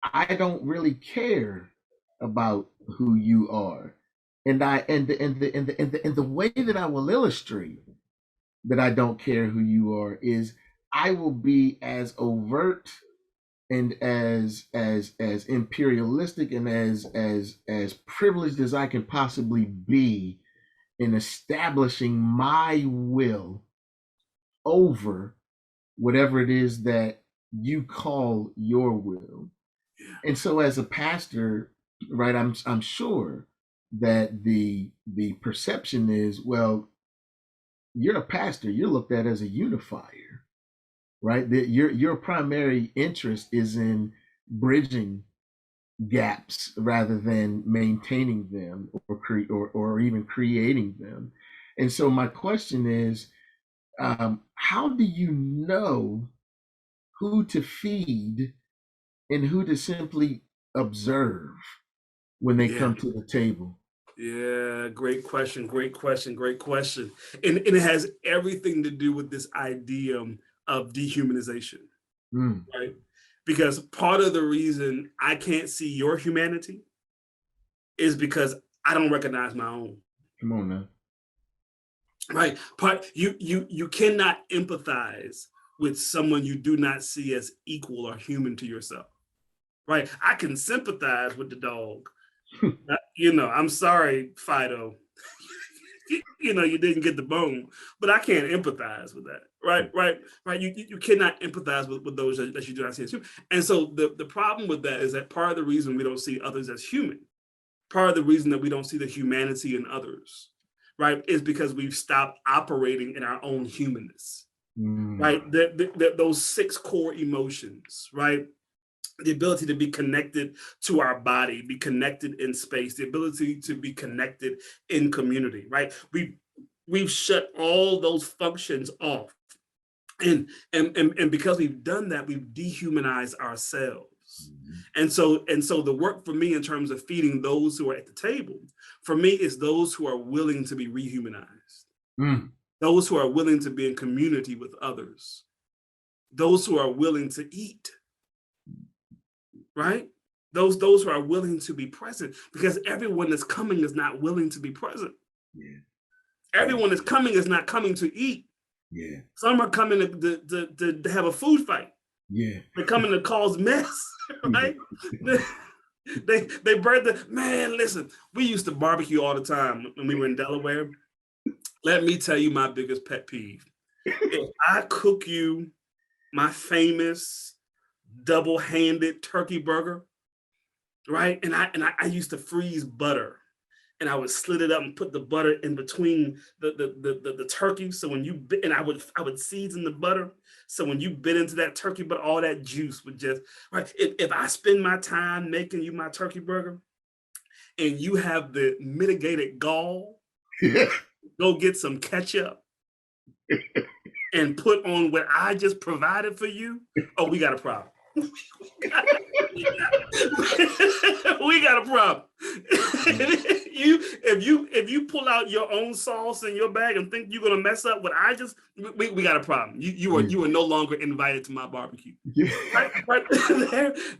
I don't really care about who you are. And the way that I will illustrate that I don't care who you are is I will be as overt and as imperialistic and as privileged as I can possibly be in establishing my will over whatever it is that you call your will. And so as a pastor, right, I'm sure that the perception is, well, you're a pastor, you're looked at as a unifier, right? That your primary interest is in bridging gaps rather than maintaining them or even creating them. And so my question is, how do you know who to feed and who to simply observe when they come to the table? Yeah, great question, great question, great question. And it has everything to do with this idea of dehumanization, right? Because part of the reason I can't see your humanity is because I don't recognize my own. Come on now. Right. You cannot empathize with someone you do not see as equal or human to yourself. Right. I can sympathize with the dog. I'm sorry, Fido. You didn't get the bone, but I can't empathize with that. Right. You cannot empathize with those that you do not see as human. And so the problem with that is that part of the reason we don't see others as human, part of the reason that we don't see the humanity in others, right, is because we've stopped operating in our own humanness, right? Those 6 core emotions, right? The ability to be connected to our body, be connected in space, the ability to be connected in community, right? We've shut all those functions off. And because we've done that, we've dehumanized ourselves. And so the work for me in terms of feeding those who are at the table, for me, is those who are willing to be rehumanized, those who are willing to be in community with others, those who are willing to eat, right? Those who are willing to be present, because everyone that's coming is not willing to be present. Everyone that's coming is not coming to eat. Some are coming to have a food fight. They're coming to cause mess, right? They burned man, listen, we used to barbecue all the time when we were in Delaware. Let me tell you my biggest pet peeve. If I cook you my famous double-handed turkey burger, right? And I used to freeze butter, and I would slit it up and put the butter in between the turkey. So when you bit, and I would season the butter. So when you bit into that turkey, but all that juice would just, right. If I spend my time making you my turkey burger, and you have the mitigated gall, go get some ketchup and put on what I just provided for you, oh, we got a problem. We got a problem. If you pull out your own sauce in your bag and think you're gonna mess up what I just, we got a problem. You are no longer invited to my barbecue. Right?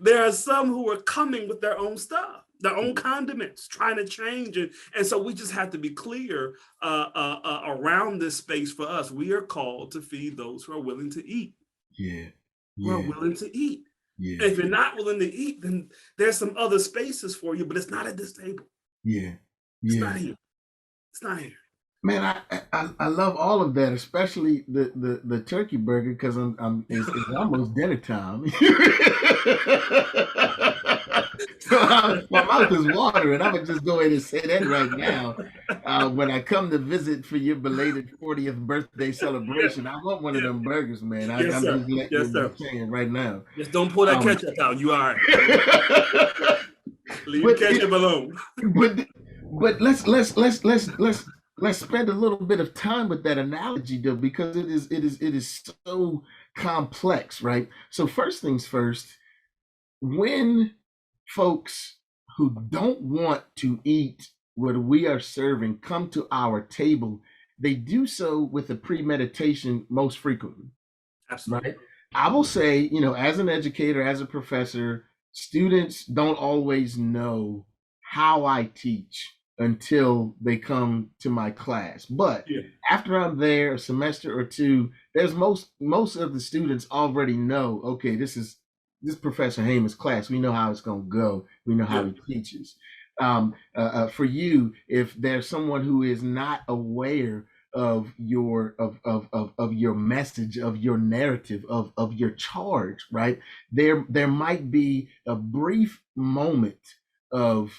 There are some who are coming with their own stuff, their own condiments, trying to change it. And so we just have to be clear around this space. For us, we are called to feed those who are willing to eat. Who are willing to eat. And if you're not willing to eat, then there's some other spaces for you, but it's not at this table. It's not here. It's not here. Man, I love all of that, especially the turkey burger, because it's almost dinner time. So my mouth is watering. I would just go ahead and say that right now. When I come to visit for your belated 40th birthday celebration, I want one of them burgers, man. I'm just letting you saying right now. Just don't pull that ketchup out. You all right? Leave ketchup alone. But let's spend a little bit of time with that analogy, though, because it is so complex, right? So first things first, when folks who don't want to eat what we are serving come to our table, they do so with a premeditation most frequently, Absolutely. right? I will say, as an educator, as a professor, students don't always know how I teach until they come to my class. But Yeah. after I'm there a semester or two, there's most of the students already know, okay, this Professor Hayman's class. We know how it's going to go. We know how Yeah. he teaches. For you, if there's someone who is not aware of your message, of your narrative, of your charge, right, there might be a brief moment of,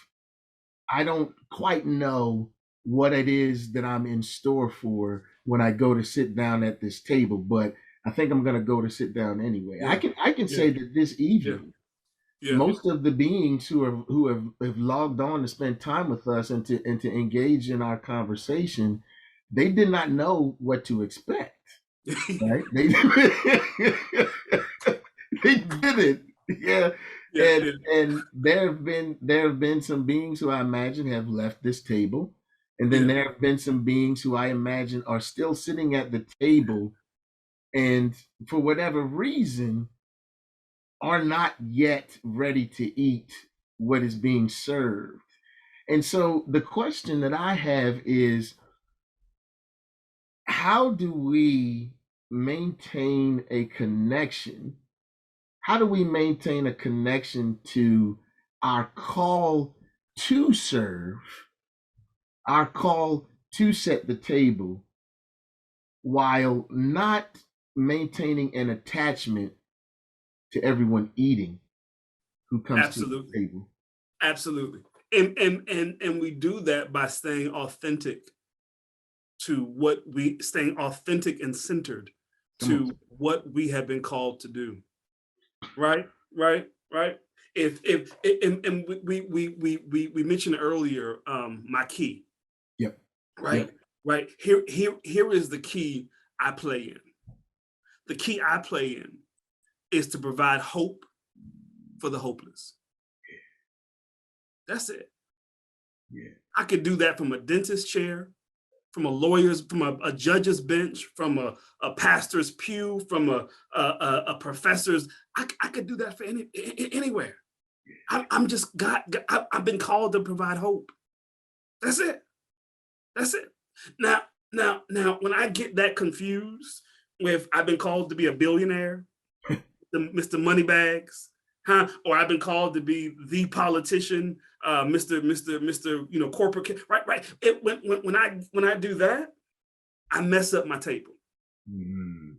I don't quite know what it is that I'm in store for when I go to sit down at this table, but I think I'm going to go to sit down anyway. Yeah. I can Yeah. say that this Yeah. evening, Yeah. most of the beings who have logged on to spend time with us and to engage in our conversation, they did not know what to expect, right? They didn't. Yeah. Yeah. Yeah. And there have been some beings who I imagine have left this table, and then Yeah. there have been some beings who I imagine are still sitting at the table, and for whatever reason are not yet ready to eat what is being served. And so the question that I have is, how do we maintain a connection? How do we maintain a connection to our call to serve, our call to set the table, while not maintaining an attachment to everyone eating who comes to the Absolutely. table? Absolutely. And we do that by staying authentic staying authentic and centered Come on. to what we have been called to do. Right? Right? Right? If and we mentioned earlier my key, Yep. right? Yep. Right. Here is the key I play in. The key I play in is to provide hope for the hopeless. That's it. Yeah. I could do that from a dentist chair, from a judge's bench, from a pastor's pew, from a professor's. I could do that for anywhere. I'm just I've been called to provide hope. That's it. That's it. Now, when I get that confused with I've been called to be a billionaire, Mr. Moneybags, huh? Or I've been called to be the politician, Mr. Corporate, right. When I do that, I mess up my table. Mm-hmm.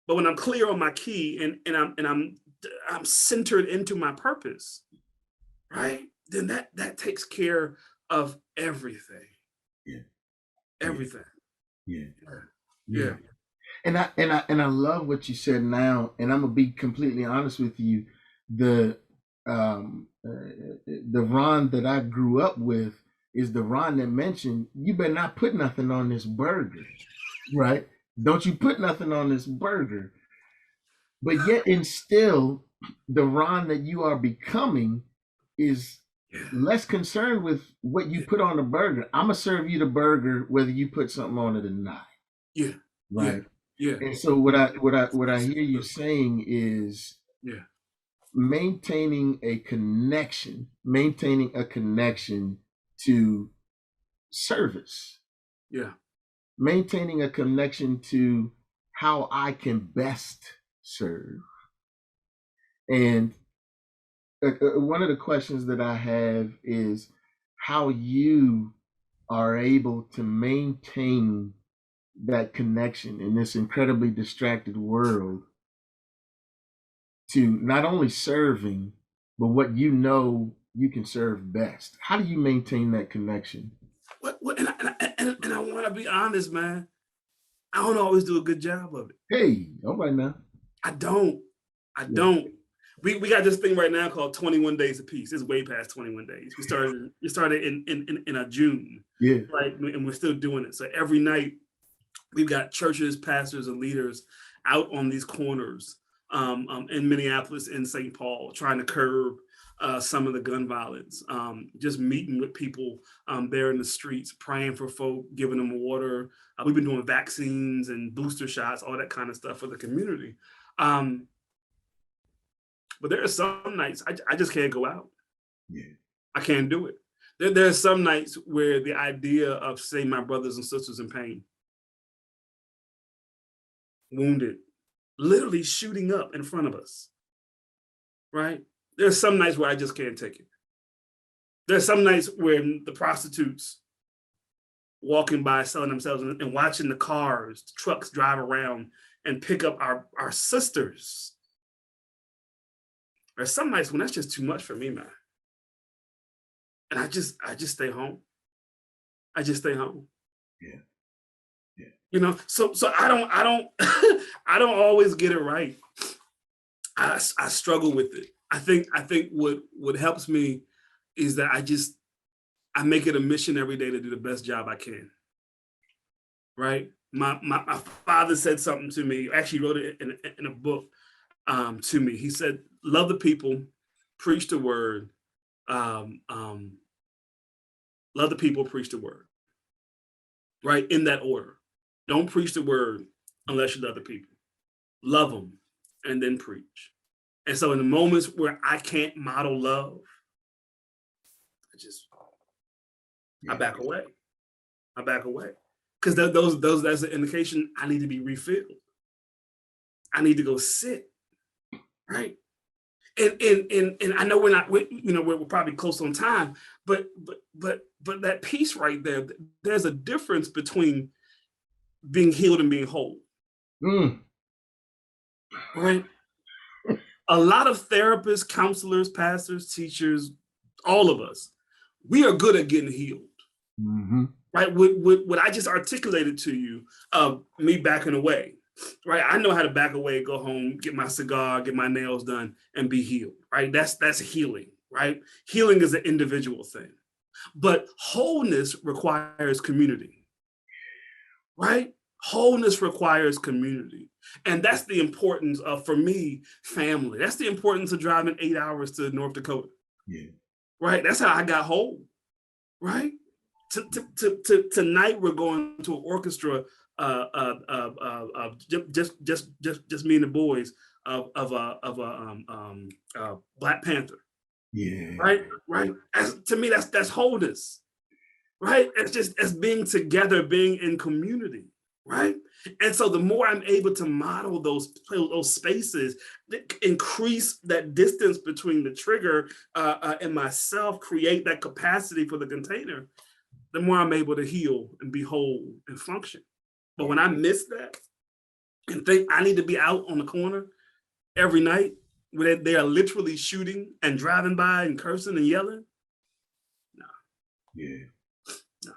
But when I'm clear on my key and I'm centered into my purpose, right? Then that takes care of everything. Yeah. Everything. Yeah. Yeah. Yeah. And I love what you said now, and I'm gonna be completely honest with you. The Ron that I grew up with is the Ron that mentioned, you better not put nothing on this burger, right? Don't you put nothing on this burger. But yet and still, the Ron that you are becoming is Yeah. less concerned with what you put on the burger. I'm gonna serve you the burger whether you put something on it or not. Yeah. Right. Yeah. And so what I hear you saying is Yeah. maintaining a connection to service, Yeah. maintaining a connection to how I can best serve. And one of the questions that I have is how you are able to maintain that connection in this incredibly distracted world to not only serving, but what you can serve best. How do you maintain that connection? And I want to be honest, man. I don't always do a good job of it. Hey, all right now. I don't. Yeah. We got this thing right now called 21 Days of Peace. It's way past 21 days. We started in a June, Yeah. right? And we're still doing it. So every night we've got churches, pastors, and leaders out on these corners in Minneapolis and St. Paul trying to curb some of the gun violence, just meeting with people there in the streets, praying for folk, giving them water. We've been doing vaccines and booster shots, all that kind of stuff for the community. But there are some nights I just can't go out. Yeah. I can't do it. There are some nights where the idea of seeing my brothers and sisters in pain, wounded, literally shooting up in front of us, right? There are some nights where I just can't take it. There are some nights where the prostitutes walking by selling themselves and watching the cars, the trucks drive around and pick up our sisters. There are some nights when that's just too much for me, man. And I just stay home. I just stay home. Yeah. Yeah. You know, so I don't I don't always get it right. I struggle with it. I think what helps me is that I make it a mission every day to do the best job I can. Right? My father said something to me. Actually wrote it in a book to me. He said, "Love the people, preach the word, love the people, preach the word." Right? In that order. Don't preach the word unless you love the people. Love them and then preach. And so in the moments where I can't model love, I back away. I back away. Because that's an indication I need to be refilled. I need to go sit. Right. And I know we're probably close on time, but that piece right there, there's a difference between being healed and being whole. Right? A lot of therapists, counselors, pastors, teachers, all of us, we are good at getting healed. Mm-hmm. Right? What I just articulated to you of me backing away. Right? I know how to back away, go home, get my cigar, get my nails done, and be healed. Right? That's healing. Right? Healing is an individual thing. But wholeness requires community. Right? Wholeness requires community. And that's the importance of, for me, family. That's the importance of driving 8 hours to North Dakota. Yeah. Right? That's how I got whole. Right? Tonight we're going to an orchestra, just me and the boys of Black Panther. Yeah. Right. To me, that's wholeness. Right? It's being together, being in community. Right? And so the more I'm able to model those spaces, increase that distance between the trigger and myself, create that capacity for the container, the more I'm able to heal and be whole and function. But when I miss that and think I need to be out on the corner every night where they are literally shooting and driving by and cursing and yelling, no. Yeah. No.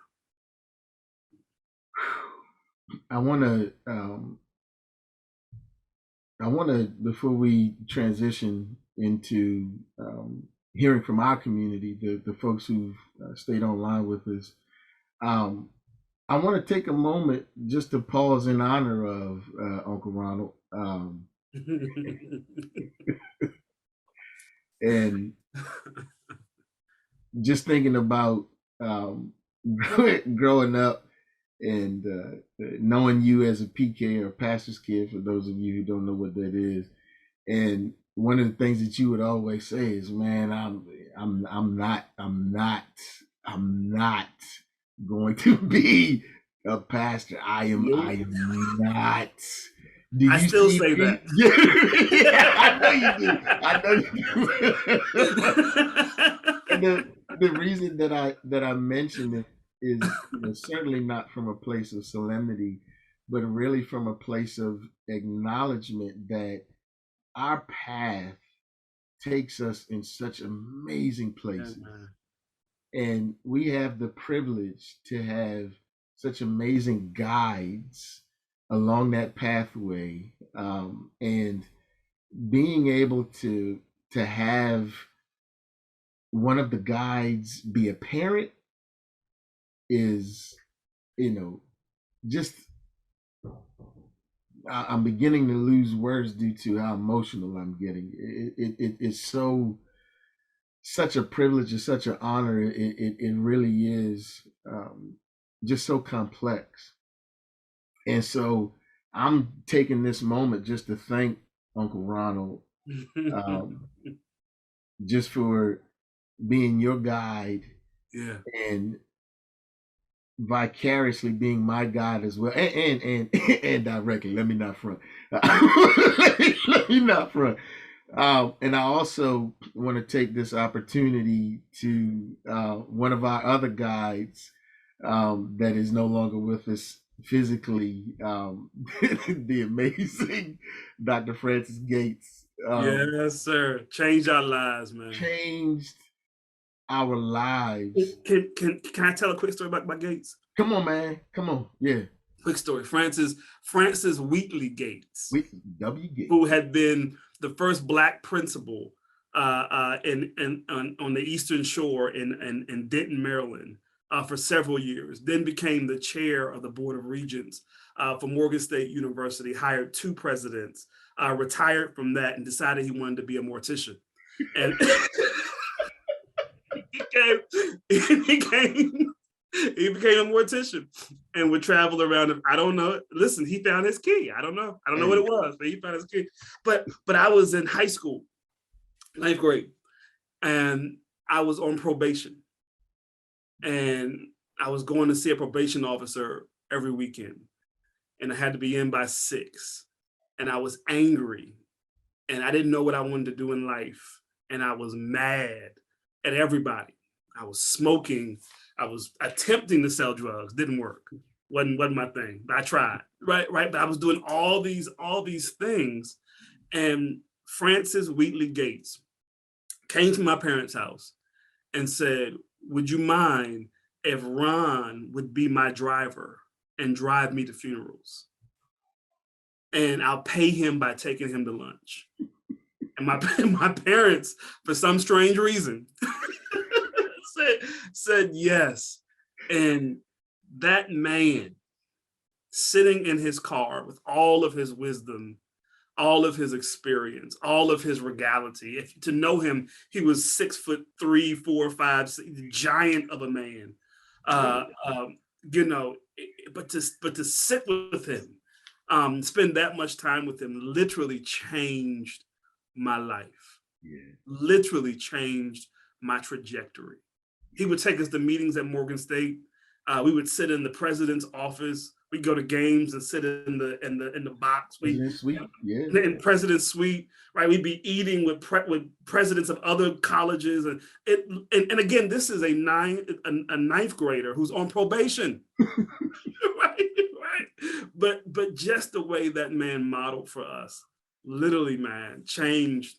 I want to, before we transition into hearing from our community, the folks who've stayed online with us, I want to take a moment just to pause in honor of Uncle Ronald. And just thinking about growing up and knowing you as a PK or pastor's kid, for those of you who don't know what that is. And one of the things that you would always say is, "Man, I'm not going to be a pastor. I am not." I still say that. Yeah, I know you do. And the reason that I mention it is, certainly not from a place of solemnity, but really from a place of acknowledgement that our path takes us in such amazing places. And we have the privilege to have such amazing guides along that pathway, and being able to have one of the guides be a parent is, just, I'm beginning to lose words due to how emotional I'm getting. It's so such a privilege and such an honor. It really is just so complex. And so I'm taking this moment just to thank Uncle Ronald, um, just for being your guide Yeah. and vicariously being my guide as well, and directly. Let me not front. Let me not front. And I also want to take this opportunity to one of our other guides that is no longer with us physically, the amazing Dr. Francis Gates. Yes, sir. Change our lives, man. Changed our lives. Can I tell a quick story about Gates? Come on, man. Come on. Yeah. Quick story. Francis Wheatley Gates, W. Gates, who had been the first Black principal on the Eastern Shore in Denton, Maryland, for several years. Then became the chair of the Board of Regents for Morgan State University. Hired 2 presidents. Retired from that and decided he wanted to be a mortician. And he became a mortician and would travel around. I don't know. Listen, he found his key. I don't know what it was, but he found his key. But I was in high school, 9th grade, and I was on probation. And I was going to see a probation officer every weekend. And I had to be in by 6. And I was angry. And I didn't know what I wanted to do in life. And I was mad at everybody. I was smoking. I was attempting to sell drugs. Didn't work. Wasn't my thing. But I tried. Right. But I was doing all these things. And Francis Wheatley Gates came to my parents' house and said, "Would you mind if Ron would be my driver and drive me to funerals? And I'll pay him by taking him to lunch." And my parents, for some strange reason, said yes. And that man, sitting in his car with all of his wisdom, all of his experience, all of his regality. To know him, he was 6'3", 4, 5, 6, giant of a man. But to sit with him, spend that much time with him, literally changed my life. Yeah. Literally changed my trajectory. He would take us to meetings at Morgan State. We would sit in the president's office. We'd go to games and sit in the box. In President's Suite, right? We'd be eating with presidents of other colleges, and again, this is a ninth grader who's on probation, right? But just the way that man modeled for us, literally, man, changed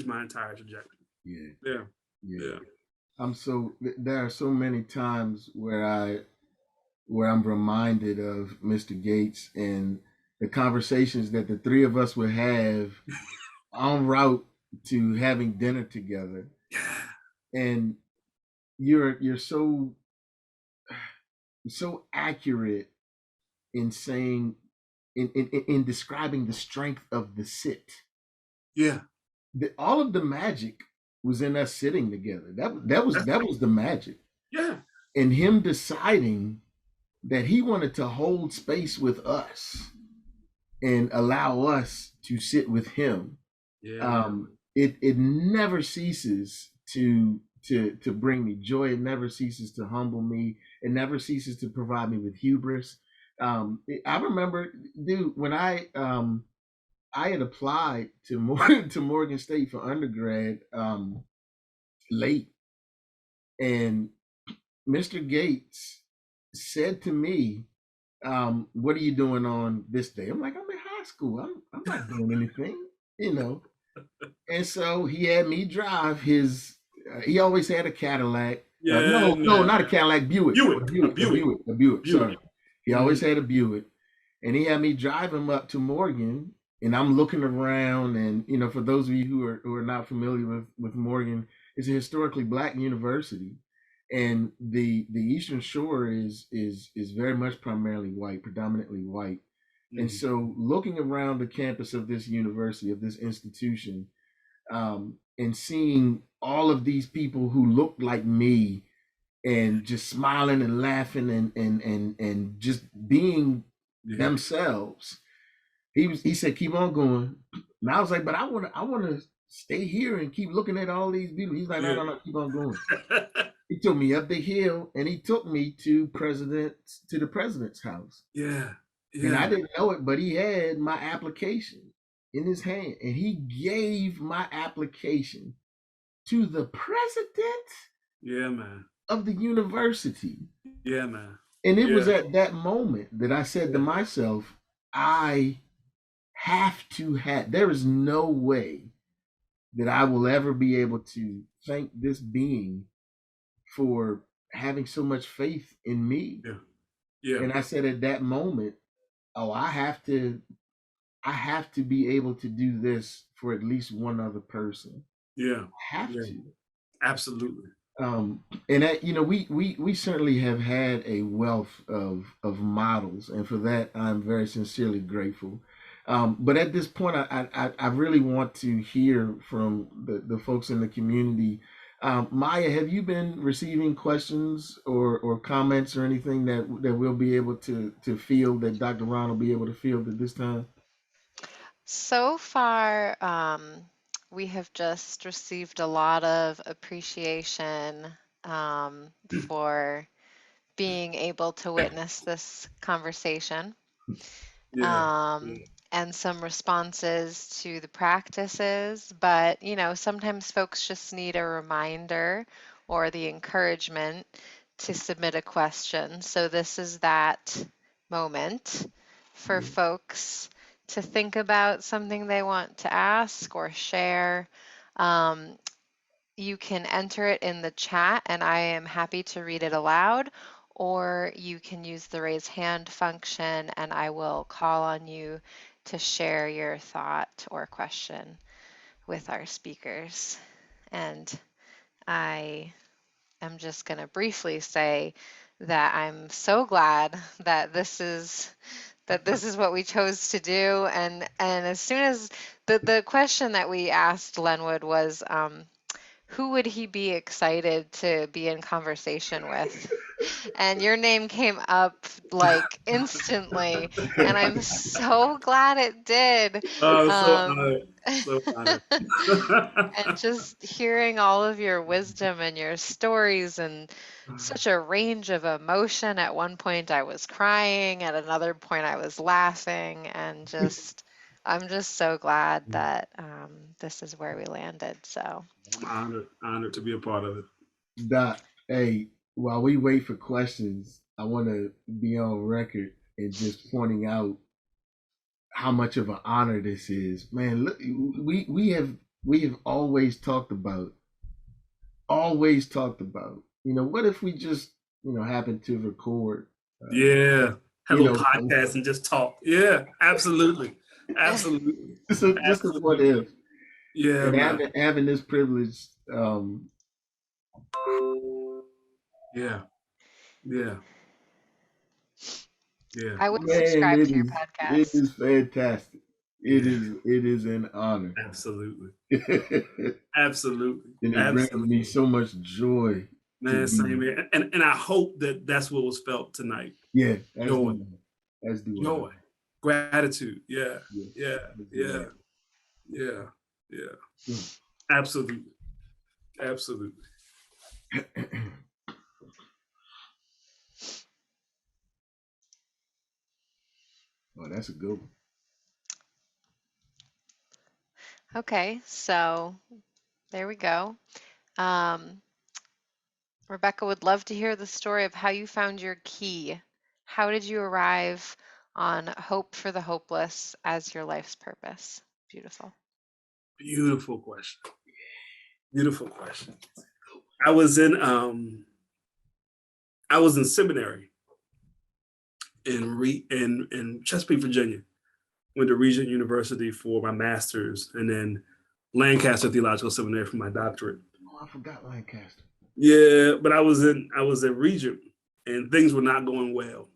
my entire trajectory. Yeah. There are so many times where I'm reminded of Mr. Gates and the conversations that the 3 of us would have en route to having dinner together. And you're so accurate in saying, in describing the strength of the sit. Yeah. All of the magic was in us sitting together. That was the magic. Yeah. And him deciding that he wanted to hold space with us and allow us to sit with him. Yeah. It never ceases to bring me joy. It never ceases to humble me. It never ceases to provide me with hubris. I remember, dude, when I had applied to Morgan State for undergrad late, and Mr. Gates said to me, "What are you doing on this day?" I'm like, "I'm in high school. I'm not doing anything, you know." And so he had me drive his. He always had a Cadillac. No, not a Cadillac. Buick. A Buick. Sorry, he always had a Buick, and he had me drive him up to Morgan. And I'm looking around, and for those of you who are not familiar with Morgan, it's a historically Black university. And the Eastern Shore is very much primarily white, predominantly white. Mm-hmm. And so looking around the campus of this university, of this institution, and seeing all of these people who looked like me and just smiling and laughing and just being themselves. He said, keep on going. And I was like, but I wanna stay here and keep looking at all these people. He's like, no, keep on going. He took me up the hill and he took me to the president's house. Yeah. And I didn't know it, but he had my application in his hand. And he gave my application to the president of the university. Yeah, man. And it was at that moment that I said to myself, I have to have, there is no way that I will ever be able to thank this being for having so much faith in me. And I said at that moment, oh, I have to be able to do this for at least one other person. I have to. Absolutely. And that, we certainly have had a wealth of models, and for that I'm very sincerely grateful. But at this point, I really want to hear from the folks in the community. Maya, have you been receiving questions or comments or anything that we'll be able to field, that Dr. Ron will be able to field at this time? So far, we have just received a lot of appreciation for being able to witness this conversation. And some responses to the practices, but sometimes folks just need a reminder or the encouragement to submit a question. So this is that moment for folks to think about something they want to ask or share. You can enter it in the chat and I am happy to read it aloud, or you can use the raise hand function and I will call on you to share your thought or question with our speakers. And I am just going to briefly say that I'm so glad that this is what we chose to do. And as soon as the question that we asked Lenwood was, who would he be excited to be in conversation with? And your name came up like instantly, and I'm so glad it did. So honored. And just hearing all of your wisdom and your stories and such a range of emotion. At one point I was crying, at another point I was laughing, and I'm just so glad that this is where we landed. So I'm honored to be a part of it. Doc, hey, while we wait for questions, I want to be on record and just pointing out how much of an honor this is. Man, look, we have always talked about, what if we just, happen to record? Have a little podcast and just talk. Yeah, absolutely. Absolutely. Just a what if. Yeah, and having this privilege. I would subscribe to your podcast. It is fantastic. It is an honor. Absolutely. Absolutely. And it brings me so much joy. Man, same here. And I hope that that's what was felt tonight. Yeah. Joy. Joy. Gratitude. Yeah. Absolutely. Oh, that's a good one. Okay, so there we go. Rebecca would love to hear the story of how you found your key. How did you arrive on hope for the hopeless as your life's purpose? Beautiful. Beautiful question. I was in seminary in Chesapeake, Virginia. Went to Regent University for my master's, and then Lancaster Theological Seminary for my doctorate. Oh, I forgot Lancaster. Yeah, but I was at Regent, and things were not going well.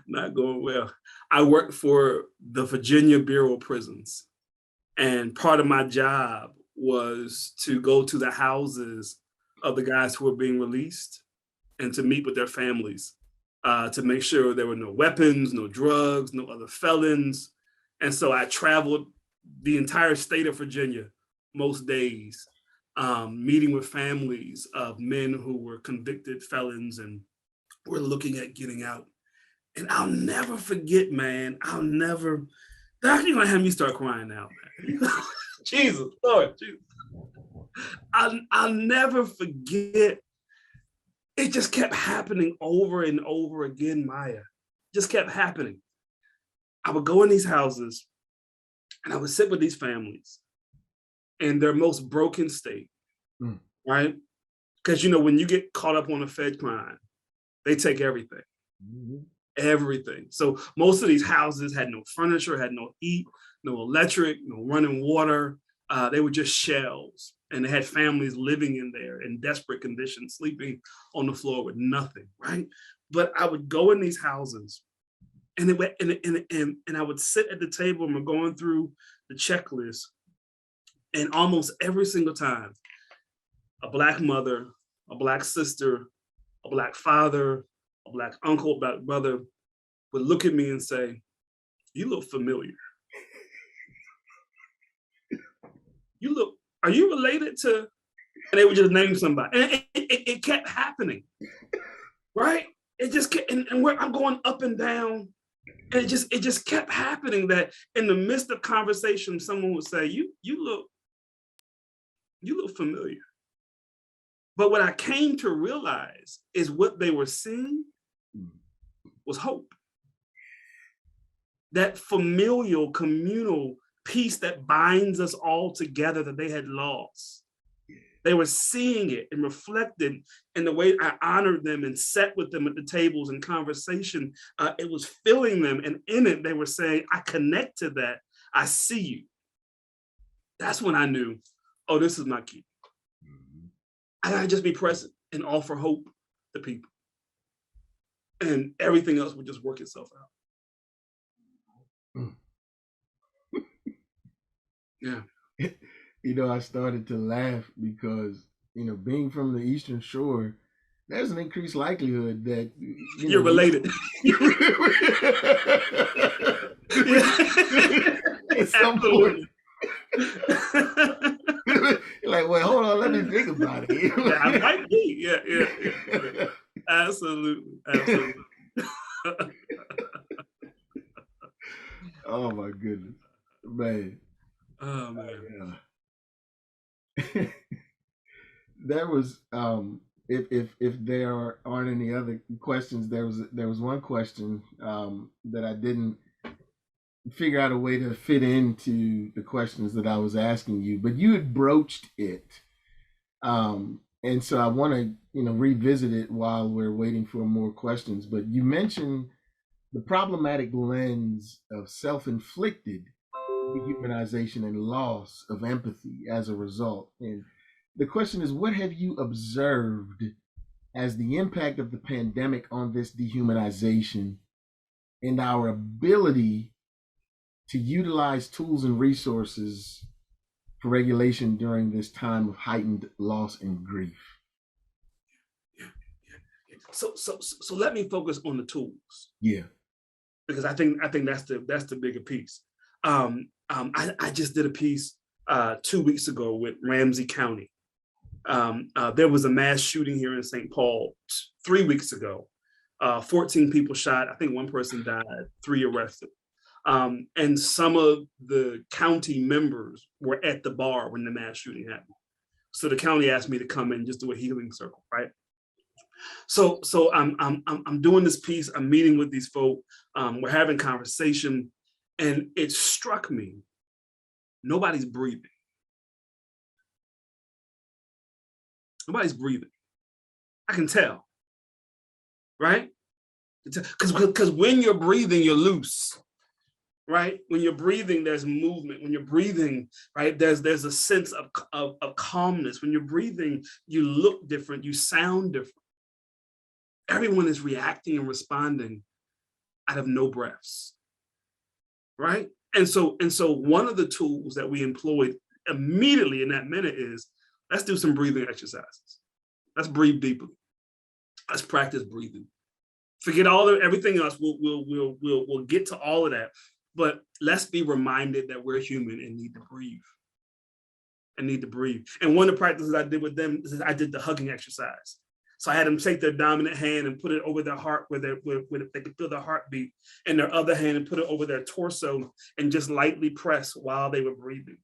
Not going well. I worked for the Virginia Bureau of Prisons, And part of my job was to go to the houses of the guys who were being released and to meet with their families to make sure there were no weapons, no drugs, no other felons. And so I traveled the entire state of Virginia most days, meeting with families of men who were convicted felons and were looking at getting out. And I'll never forget, man, Doctor, you're gonna have me start crying now, man. Jesus, Lord, Jesus. I'll never forget. It just kept happening over and over again, Maya. Just kept happening. I would go in these houses and I would sit with these families in their most broken state, right? Because, when you get caught up on a Fed crime, they take everything. Everything. So most of these houses had no furniture, had no heat, no electric, no running water. They were just shells, and they had families living in there in desperate conditions, sleeping on the floor with nothing, right? But I would go in these houses, and I would sit at the table and we're going through the checklist, and almost every single time, a Black mother, a Black sister, a Black father, a Black uncle, Black brother would look at me and say, "You look familiar. Are you related to?" And they would just name somebody. And it kept happening, right? It just kept, and I'm going up and down. And it just kept happening that in the midst of conversation, someone would say, you look familiar. But what I came to realize is what they were seeing was hope. That familial, communal peace that binds us all together that they had lost. They were seeing it and reflected in the way I honored them and sat with them at the tables and conversation. It was filling them, and in it, they were saying, "I connect to that. I see you." That's when I knew, oh, this is my key. I gotta just be present and offer hope to people. And everything else would just work itself out. Yeah. I started to laugh because, being from the Eastern Shore, there's an increased likelihood that you're related. At some point. You're like, well, hold on, let me think about it. Yeah, I might be. Yeah. Absolutely. Oh my goodness, man. Oh man. Yeah. There was if there aren't any other questions, there was one question that I didn't figure out a way to fit into the questions that I was asking you, but you had broached it, and so I want to revisit it while we're waiting for more questions. But you mentioned the problematic lens of self-inflicted dehumanization and loss of empathy as a result. And the question is, what have you observed as the impact of the pandemic on this dehumanization and our ability to utilize tools and resources for regulation during this time of heightened loss and grief? So let me focus on the tools. Yeah. Because I think that's the bigger piece. I just did a piece 2 weeks ago with Ramsey County. There was a mass shooting here in St. Paul 3 weeks ago. 14 people shot. I think one person died, 3 arrested. And some of the county members were at the bar when the mass shooting happened. So the county asked me to come in and just do a healing circle, right? So I'm doing this piece. I'm meeting with these folk. We're having conversation, and it struck me, nobody's breathing. Nobody's breathing. I can tell, right? Because when you're breathing, you're loose, right? When you're breathing, there's movement. When you're breathing, right, there's a sense of calmness. When you're breathing, you look different, you sound different. Everyone is reacting and responding out of no breaths, right? And so one of the tools that we employed immediately in that minute is, let's do some breathing exercises. Let's breathe deeply. Let's practice breathing. Forget everything else. We'll get to all of that. But let's be reminded that we're human and need to breathe. And one of the practices I did with them is I did the hugging exercise. So I had them take their dominant hand and put it over their heart where they could feel their heartbeat, and their other hand and put it over their torso and just lightly press while they were breathing,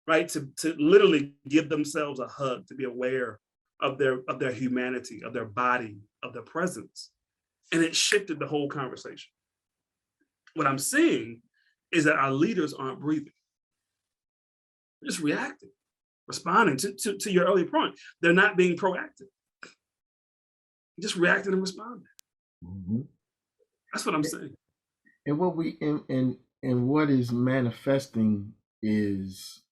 right? To literally give themselves a hug, to be aware of their humanity, of their body, of their presence. And it shifted the whole conversation. What I'm seeing is that our leaders aren't breathing. They're just reacting, responding to your earlier point. They're not being proactive. Just reacting and responding. Mm-hmm. That's what I'm saying. And what what is manifesting is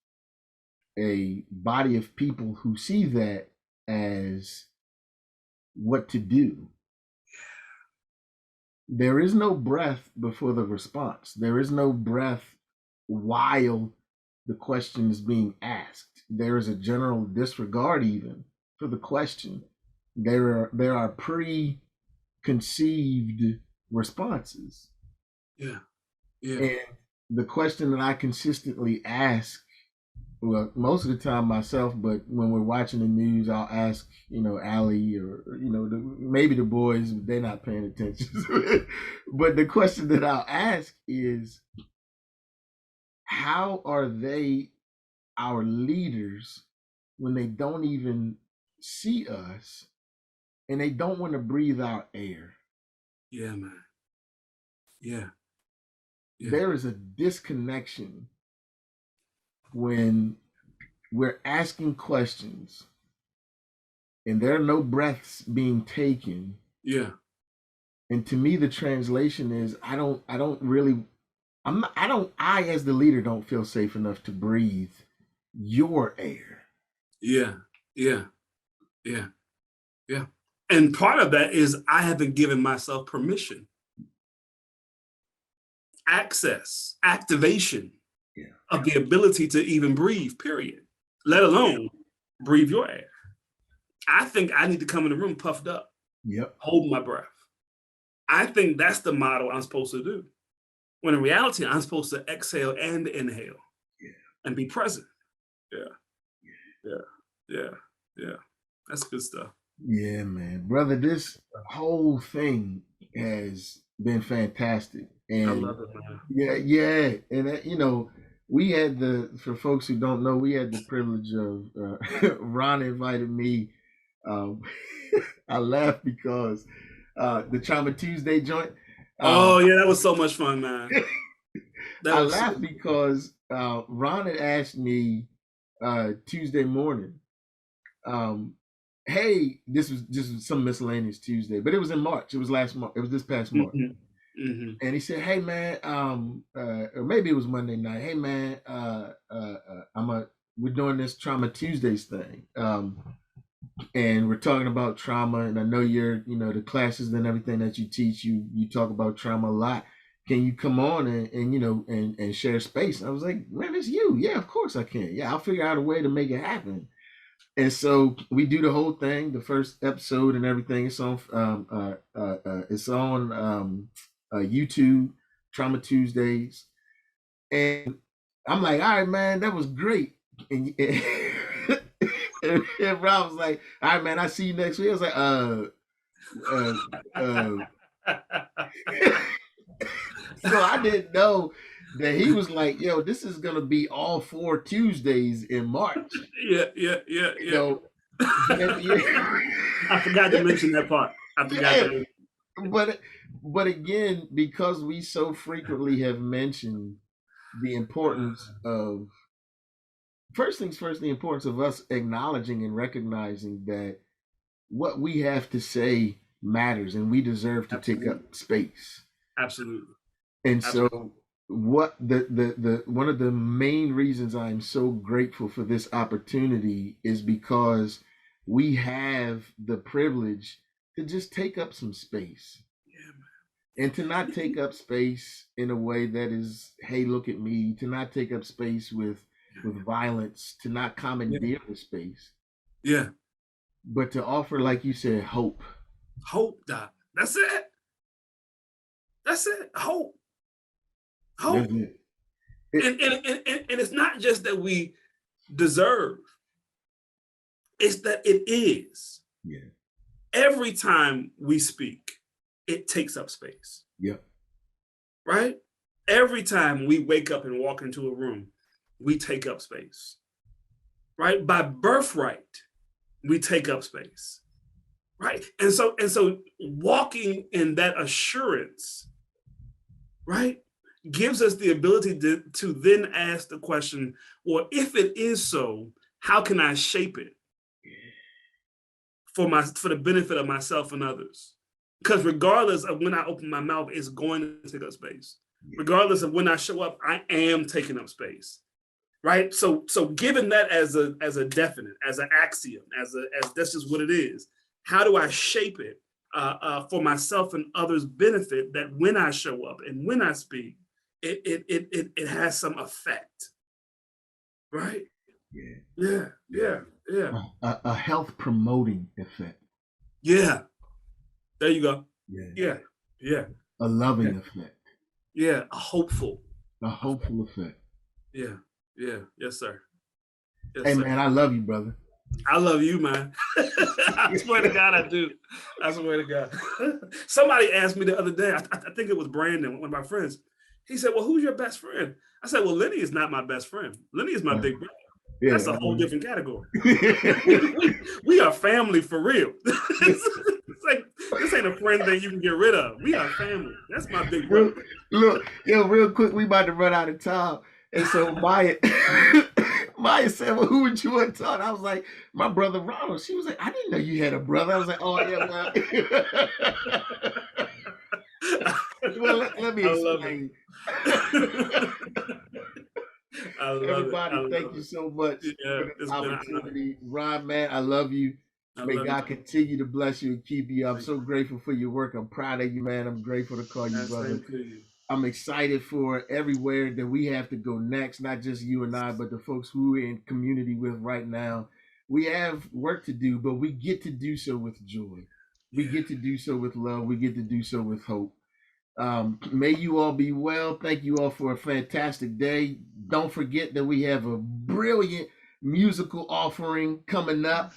a body of people who see that as what to do. There is no breath before the response. There is no breath while the question is being asked. There is a general disregard even for the question. There are preconceived responses. Yeah. And the question that I consistently ask, well, most of the time myself, but when we're watching the news, I'll ask, Allie or maybe the boys, they're not paying attention. But the question that I'll ask is, how are they our leaders when they don't even see us and they don't want to breathe our air? Yeah, man. Yeah. There is a disconnection when we're asking questions and there are no breaths being taken. Yeah. And to me, the translation is I as the leader don't feel safe enough to breathe your air. Yeah. And part of that is I haven't given myself permission, access, activation of the ability to even breathe, period, let alone breathe your air. I think I need to come in the room puffed up, hold my breath. I think that's the model I'm supposed to do. When in reality, I'm supposed to exhale and inhale and be present. Yeah. That's good stuff. Yeah, man. Brother, this whole thing has been fantastic. And I love it, man. Yeah. And, we had for folks who don't know, we had the privilege of, Ron invited me. I laughed because the Trauma Tuesday joint. That was so much fun, man. I laughed because Ron had asked me Tuesday morning, hey, this was just some miscellaneous Tuesday, but it was in March. It was last month. It was this past March. Mm-hmm. And he said, hey man, or maybe it was Monday night. Hey man, we're doing this Trauma Tuesdays thing. And we're talking about trauma, and I know you're, the classes and everything that you teach, you talk about trauma a lot. Can you come on and share space? And I was like, man, it's you. Yeah, of course I can. Yeah, I'll figure out a way to make it happen. And so we do the whole thing, the first episode and everything. It's on YouTube, Trauma Tuesdays. And I'm like, all right, man, that was great. And Rob was like, all right, man, I see you next week. I was like, so I didn't know that he was like, yo, this is gonna be all 4 Tuesdays in March. Yeah. I forgot to mention that part. But again, because we so frequently have mentioned the importance of, first things first, the importance of us acknowledging and recognizing that what we have to say matters and we deserve to take up space. Absolutely. And so what the one of the main reasons I'm so grateful for this opportunity is because we have the privilege to just take up some space. And to not take up space in a way that is, hey, look at me, to not take up space with violence, to not commandeer the space, Yeah. but to offer, like you said, hope. Hope, Doc. That's it. That's it. Hope. That's Hope. it. And it's not just that we deserve, it's that it is. Yeah. Every time we speak, it takes up space. Yep. Right? Every time we wake up and walk into a room, we take up space. Right? By birthright, we take up space. Right? And so walking in that assurance, right, gives us the ability to then ask the question, well, if it is so, how can I shape it for the benefit of myself and others? Because regardless of when I open my mouth, it's going to take up space. Regardless of when I show up, I am taking up space. Right? So given that as a definite, as an axiom, as that's just what it is, how do I shape it for myself and others' benefit, that when I show up and when I speak, it has some effect, right? Yeah. A health promoting effect. Yeah. There you go. Yeah. A loving effect. Yeah. A hopeful effect. Yeah. Yes, sir. Yes, hey, sir. Man, I love you, brother. I love you, man. I swear to God, I do. I swear to God. Somebody asked me the other day, I think it was Brandon, one of my friends. He said, well, who's your best friend? I said, well, Lenny is not my best friend. Lenny is my big brother. Yeah, that's a whole different category. we are family for real. It's like, this ain't a friend that you can get rid of. We are family. That's my big brother. Look, real quick, we about to run out of time. And so Maya said, well, who would you want to talk? I was like, my brother Ronald. She was like, I didn't know you had a brother. I was like, oh, yeah, well. Well, let me explain. Everybody, thank you so much for this opportunity. Ron, man, I love you. May God continue to bless you and keep you. I'm so grateful for your work. I'm proud of you, man. I'm grateful to call you brother. I'm excited for everywhere that we have to go next, not just you and I, but the folks who we're in community with right now. We have work to do, but we get to do so with joy. We get to do so with love. We get to do so with hope. May you all be well. Thank you all for a fantastic day. Don't forget that we have a brilliant musical offering coming up.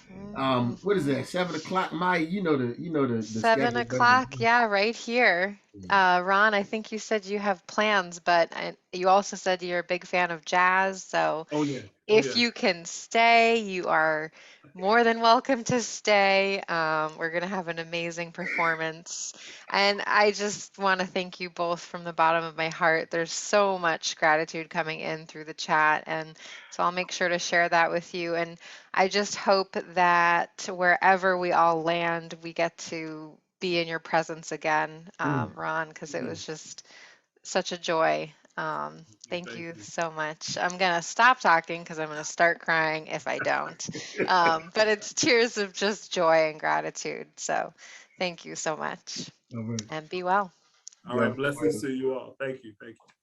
What is that? 7 o'clock, Maya? You know the 7 o'clock. Yeah, right here. Ron, I think you said you have plans, but you also said you're a big fan of jazz. So if you can stay, you are more than welcome to stay. We're going to have an amazing performance. And I just want to thank you both from the bottom of my heart. There's so much gratitude coming in through the chat. And so I'll make sure to share that with you. And I just hope that wherever we all land, we get to be in your presence again, Ron, because it was just such a joy. Thank you so much. I'm going to stop talking because I'm going to start crying if I don't. But it's tears of just joy and gratitude. So thank you so much. And be well. All right. Blessings to you all. Thank you. Thank you.